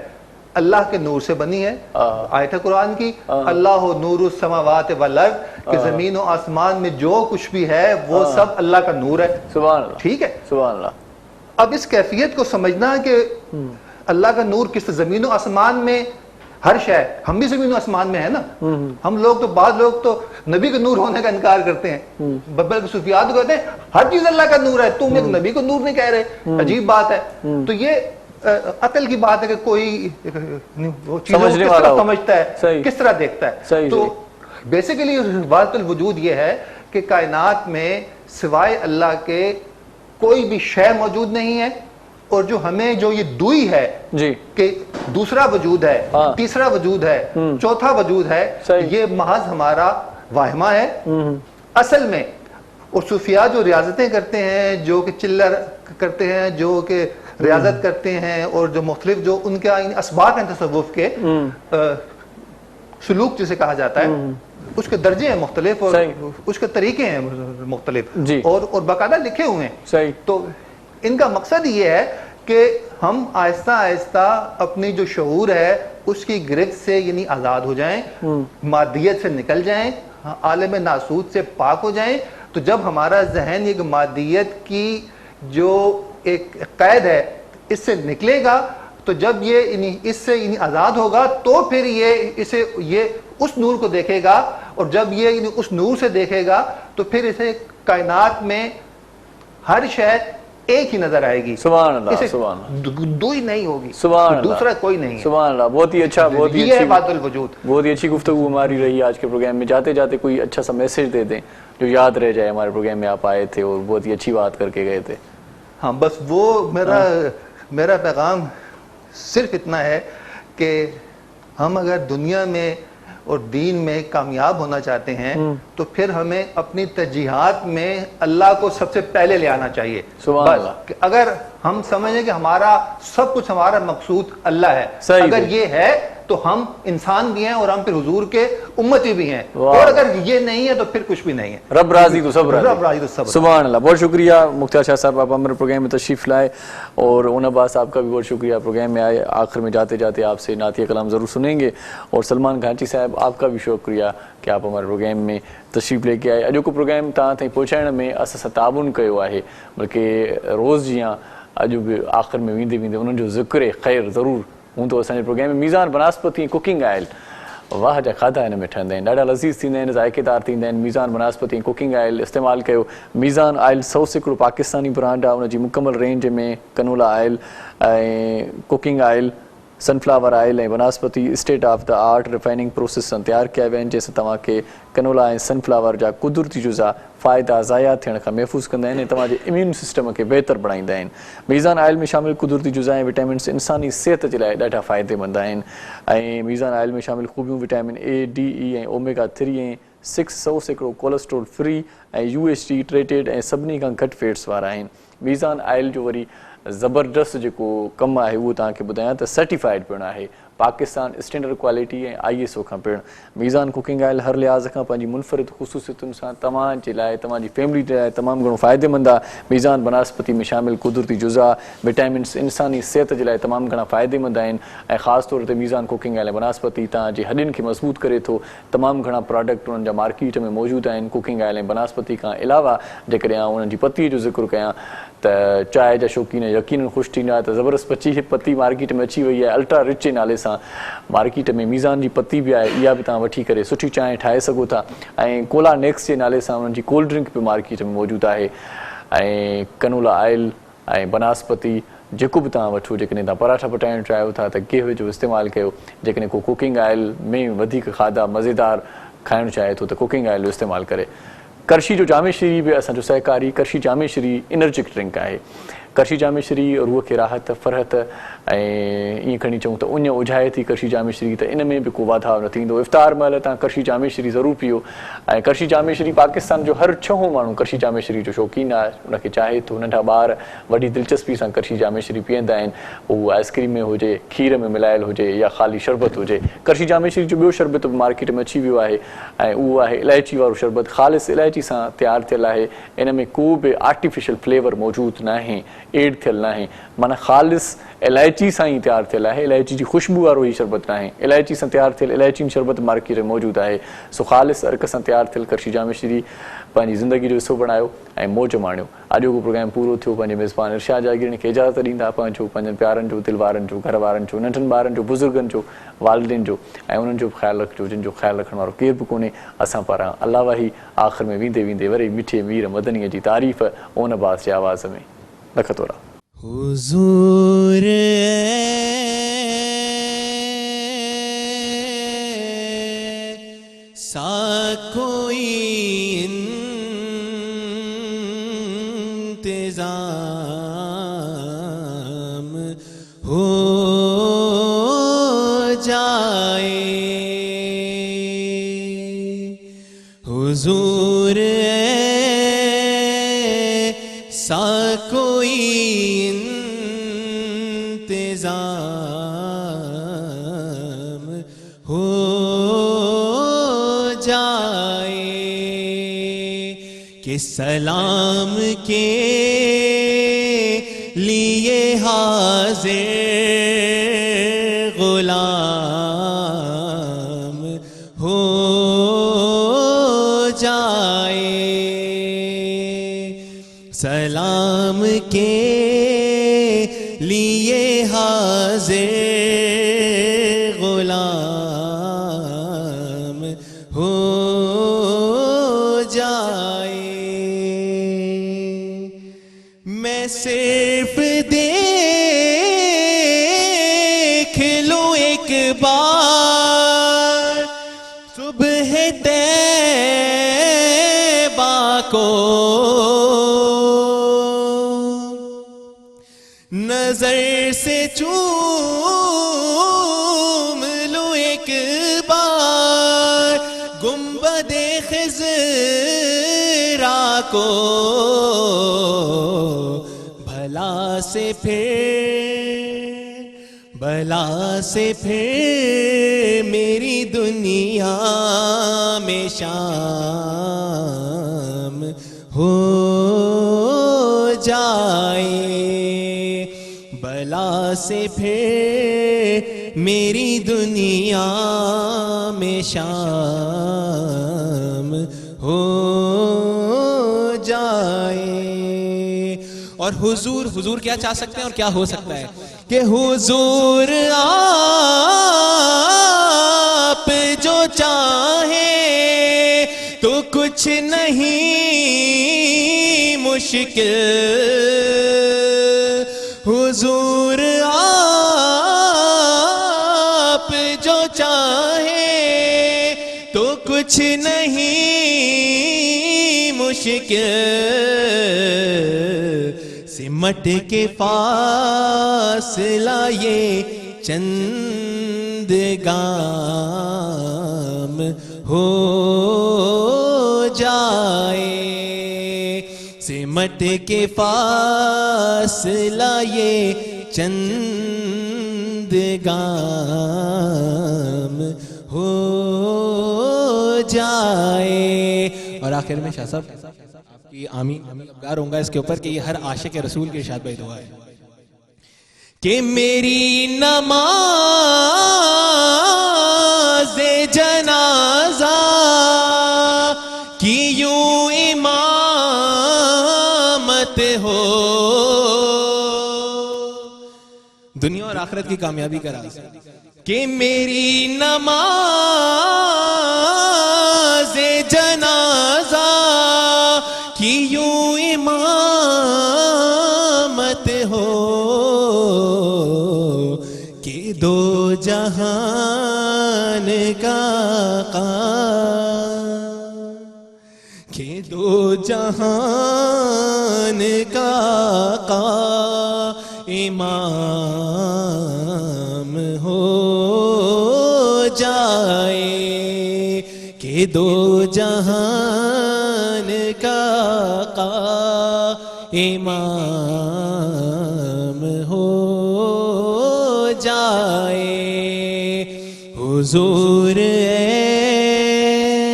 अल्लाह के नूर से बनी है आयत है कुरान की अल्लाह नूरुस समावात वल अर्द कि जमीन और आसमान में जो कुछ भी है वो सब अल्लाह का नूर है सुभान अल्लाह ठीक है सुभान अल्लाह अब इस कैफियत को समझना कि अल्लाह का नूर किस जमीन और आसमान में हर शय हम भी जमीन आसमान में है ना हम लोग तो बाद लोग तो नबी के नूर होने का इनकार करते हैं बल्कि सूफियात कहते हैं हर चीज अल्लाह का नूर है तुम एक नबी को नूर नहीं कह रहे अजीब बात है तो ये अकल की बात है कि कोई समझने वाला समझता है किस तरह देखता है तो बेसिकली वहदतुल वजूद ये है कि कायनात में सिवाय अल्लाह के कोई भी शय मौजूद नहीं है और जो हमें जो ये दुई है जी कि दूसरा वजूद है तीसरा वजूद है चौथा वजूद है ये महज हमारा वाहिमा है असल में और सूफिया जो रियाजतें करते हैं जो कि चिल्लर करते हैं जो कि रियाजत करते हैं और जो मुख्तलिफ जो उनके असबाब हैं तसव्वुफ के سلوک جسے کہا جاتا ہے اس کے درجے ہیں مختلف اور اس کے طریقے ہیں مختلف اور باقاعدہ لکھے ہوئے ہیں. تو ان کا مقصد یہ ہے کہ ہم آہستہ آہستہ اپنی جو شعور ہے اس کی گرفت سے یعنی آزاد ہو جائیں, مادیت سے نکل جائیں, عالم ناسوت سے پاک ہو جائیں. تو جب ہمارا ذہن یہ مادیت کی جو ایک قید ہے اس سے نکلے گا, تو جب یہ اس سے آزاد ہوگا تو پھر یہ اس نور کو دیکھے گا, اور جب یہ اس نور سے دیکھے گا تو پھر اسے کائنات میں ہر شے ایک ہی نظر آئے گی. سبحان اللہ, سبحان اللہ, دو ہی نہیں ہوگی, سبحان اللہ, دوسرا کوئی نہیں ہے. سبحان اللہ, بہت ہی اچھا, بہت ہی یہ ہے وحدت الوجود. بہت ہی اچھی گفتگو ہماری رہی آج کے پروگرام میں. جاتے جاتے کوئی اچھا سا میسج دے دیں جو یاد رہ جائے. ہمارے پروگرام میں آپ آئے تھے اور بہت ہی اچھی بات کر کے گئے تھے. ہاں بس وہ میرا پیغام صرف اتنا ہے کہ ہم اگر دنیا میں اور دین میں کامیاب ہونا چاہتے ہیں تو پھر ہمیں اپنی ترجیحات میں اللہ کو سب سے پہلے لے آنا چاہیے. بس اگر ہم سمجھیں کہ ہمارا سب کچھ ہمارا مقصود اللہ ہے, اگر یہ ہے تو ہم انسان بھی ہیں اور ہم پھر حضور کے امتی بھی ہیں, اور اگر یہ نہیں ہے تو پھر کچھ بھی نہیں ہے. رب راضی تو سب راضی. رب راضی تو سب. سبحان اللہ. بہت شکریہ مختار شاہ صاحب, آپ ہمارے پروگرام میں تشریف لائے, اور اون عباس آپ کا بھی بہت شکریہ پروگرام میں آئے. آخر میں جاتے جاتے آپ سے نعتیہ کلام ضرور سنیں گے, اور سلمان گھانچی صاحب آپ کا بھی شکریہ کہ آپ ہمارے پروگرام میں تشریف لے کے آئے. اجو کو پروگرام تاں تائیں پہنچائण میں اساं تعاون کयो आहे, بلکہ روز جیاں اجو بھی آخر میں ویندے ویندے انہوں جو ذکر خیر ضرور ہوں. تو اساں پروگرام میں میزان بناسپتی کوکنگ آئل واہ جا کھادا ان میں ٹھہندا آहिनि, ॾाढा लज़ीज़ थींदा आहिनि, ज़ाइक़ेदार थींदा आहिनि. मीज़ान बनास्पती कुकिंग ऑयल इस्तेमालु कयो. मीज़ान ऑयल 100 हिकिड़ो पाकिस्तानी ब्रांड आहे, उन जी मुकमल रेंज में कनोला ऑयल ऐं कुकिंग ऑयल, सनफ्लावर ऑयल ऐं बनास्पति state of the art refining process सां तयारु कया विया आहिनि, जंहिंसां तव्हांखे कनोला ऐं सनफ्लावर जा कुदरती जुज़ा फ़ाइदा ज़ाया थियण खां महफ़ूज़ कंदा आहिनि ऐं तव्हांजे इम्यून सिस्टम खे बहितर बणाईंदा आहिनि. मीज़ान ऑयल में शामिल कुदरती जुज़ा ऐं विटामिन्स इंसानी सिहत जे लाइ ॾाढा फ़ाइदेमंद आहिनि. ऐं मीज़ान ऑयल में शामिल ख़ूबियूं विटामिन A, D, E ऐं ओमेगा 3 ऐं 600 हिकिड़ो कोलेस्ट्रोल फ्री ऐं UHT ट्रेटेड ऐं सभिनी खां घटि फैट्स वारा आहिनि. मीज़ान ऑयल जो वरी ज़बरदस्त जेको कमु आहे उहो तव्हांखे ॿुधायां त सर्टिफाइड पिणु आहे, पाकिस्तान स्टैंडर्ड क्वालिटी ऐं ISO खां पिणु. मीज़ान कुकिंग ऑयल हर लिहाज़ खां पंहिंजी मुनफ़रिद ख़ुसूसियतुनि सां तव्हांजे लाइ, तव्हांजी फैमिली जे लाइ तमामु घणो फ़ाइदेमंद आहे. मीज़ान बनास्पति में शामिल कुदरती जुज़ा विटामिन्स इंसानी सिहत जे लाइ तमामु घणा फ़ाइदेमंद आहिनि, ऐं ख़ासि तौर ते मीज़ान कुकिंग ऑयल ऐं बनास्पति तव्हांजे हॾियुनि खे मज़बूत करे थो. तमामु घणा प्रोडक्ट उन्हनि जा मार्केट में मौजूदु आहिनि. कुकिंग ऑयल ऐं बनास्पति खां अलावा जेकॾहिं आउं उन्हनि जी पतीअ जो ज़िक्र कयां त चांहि जा शौक़ीन यकीनन ख़ुशि थींदा त ज़बरदस्त पती मार्केट में अची वई आहे अल्ट्रा रिच जे नाले सां. मार्केट में मीज़ान जी पती बि आहे, इहा बि तव्हां वठी करे सुठी चांहि ठाहे सघो था. ऐं कोला नेक्स जे नाले सां उन्हनि जी कोल्ड ड्रिंक बि मार्केट में मौजूदु आहे. ऐं कनोला ऑयल ऐं बनास्पति जेको बि तव्हां वठो, जेकॾहिं तव्हां पराठा पचाइणु चाहियो था त गिह जो इस्तेमालु कयो. जेकॾहिं को कुकिंग ऑयल में वधीक खाधा मज़ेदार खाइणु चाहे थो त कुकिंग ऑयल जो इस्तेमालु करे. करशी जो जामेश्री बि असांजो सहकारी करशी जामेश्री एनर्जिक ड्रिंक आहे. करशी जामेश्री रूह खे राहत फ़रहत ऐं ईअं खणी चऊं त उञ उझाए थी करशी जामेश्री, त इन में बि को वाधाव न थींदो. इफ़्तार महिल तव्हां करशी जामेश्री ज़रूरु पीओ. ऐं करशी जामेश्री पाकिस्तान जो हर 6 माण्हू करशी जामेश्री जो शौक़ीन आहे, उनखे चाहे थो. नंढा ॿार वॾी दिलचस्पी सां करशी जामेश्री पीअंदा आहिनि, उहो आइस्क्रीम में हुजे, खीर में मिलायल हुजे या ख़ाली शरबत हुजे. करशी जामेश्री जो ॿियो शरबत बि मार्केट में अची वियो आहे, ऐं उहो आहे इलायची वारो शरबत. ख़ालिस इलायची सां तयारु थियल आहे. इन में को बि आर्टिफिशियल फ्लेवर मौजूदु न आहे, एड थियल न आहे, माना ख़ालिस इलायची सां ई तयारु थियल आहे. इलायची जी ख़ुशबू वारो ई शरबत न आहे, इलायची सां तयारु थियल इलायची शरबत मार्केट में मौजूदु आहे. सो ख़ालिस अर्क सां तयारु थियल करशी जामेश्री पंहिंजी ज़िंदगी जो हिसो बणायो ऐं मौज माणियो. अॼु को प्रोग्राम पूरो थियो. पंहिंजे मेज़बान इरशाद जागीरनी खे इजाज़त ॾींदा पंहिंजो, पंहिंजनि प्यारनि जो, दिलवारनि जो, घर वारनि जो, नंढनि ॿारनि जो, बुज़ुर्गनि जो, वालिदैन जो ऐं उन्हनि जो ख़्यालु रखिजो जिन जो ख़्यालु रखण वारो केर बि कोन्हे असां पारां. अलाह वाही आख़िर में वेंदे वेंदे वरी मिठे मीर मदनीअ जी तारीफ़ ओन अब्बास जे आवाज़ में लख तोड़ा. हुज़ूर सा कोई इंतज़ाम हो जाए. हुज़ूर सा कोई इंतज़ाम हो جائے کہ سلام کے لیے حاضر غلام ہو جائے، سلام کے لیے حاضر غلام ہو جائے۔ میں صرف دیکھ لوں ایک بار صبح طیبہ کو، نظر سے چوم لوں ایک بار گنبد خضرا کو، بھلا سے پھر میری دنیا میں شام ہو جائے، بلا سے پھر میری دنیا میں شام ہو جائے۔ اور حضور کیا چاہ سکتے ہیں اور کیا ہو سکتا ہے کہ حضور آپ جو چاہیں تو کچھ نہیں مشکل، حضور آپ جو چاہیں تو کچھ نہیں مشکل، سمٹ کے فاصلہ یہ چند گام ہو جائے، سمٹ کے فاصلہ یہ چند گام ہو جائے۔ اور آخر میں شاہ صاحب کی آمین ابگار ہوں گا اس کے اوپر کہ یہ ہر عاشق رسول کے ارشاد بائی دعا ہے کہ میری نماز جنازہ کی یوں امامت ہو، دنیا اور آخرت کی کامیابی کا راز کہ میری نماز جنازہ کی یوں امامت ہو، کہ دو جہان کا آقا، کہ دو جہان کا آقا امام ہو جائے، کہ دو جہان کا آقا امام ہو جائے۔ حضور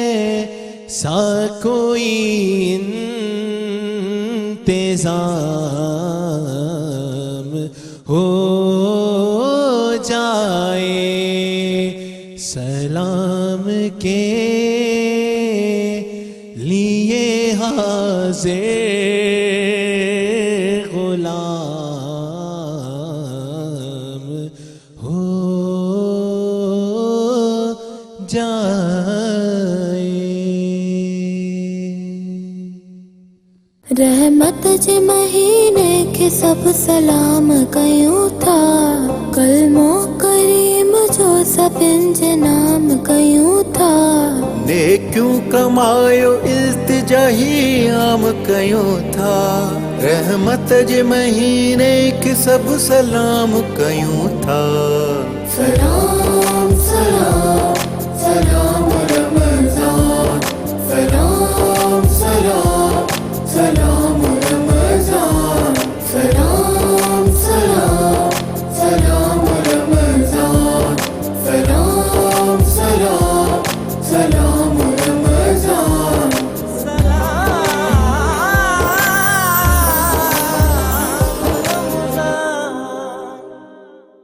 ایسا کوئی انتظام ہو جائے، سلام کے لیے حاضر غلام ہو جائے۔ رحمت جے مہینے کے سب سلام کیوں تھا، کلموں کریم جو سب انج نام کیوں تھا، نیکیوں کمایو التجاہی عام کیوں تھا، رحمت جے مہینے کے سب سلام کیوں تھا، سلام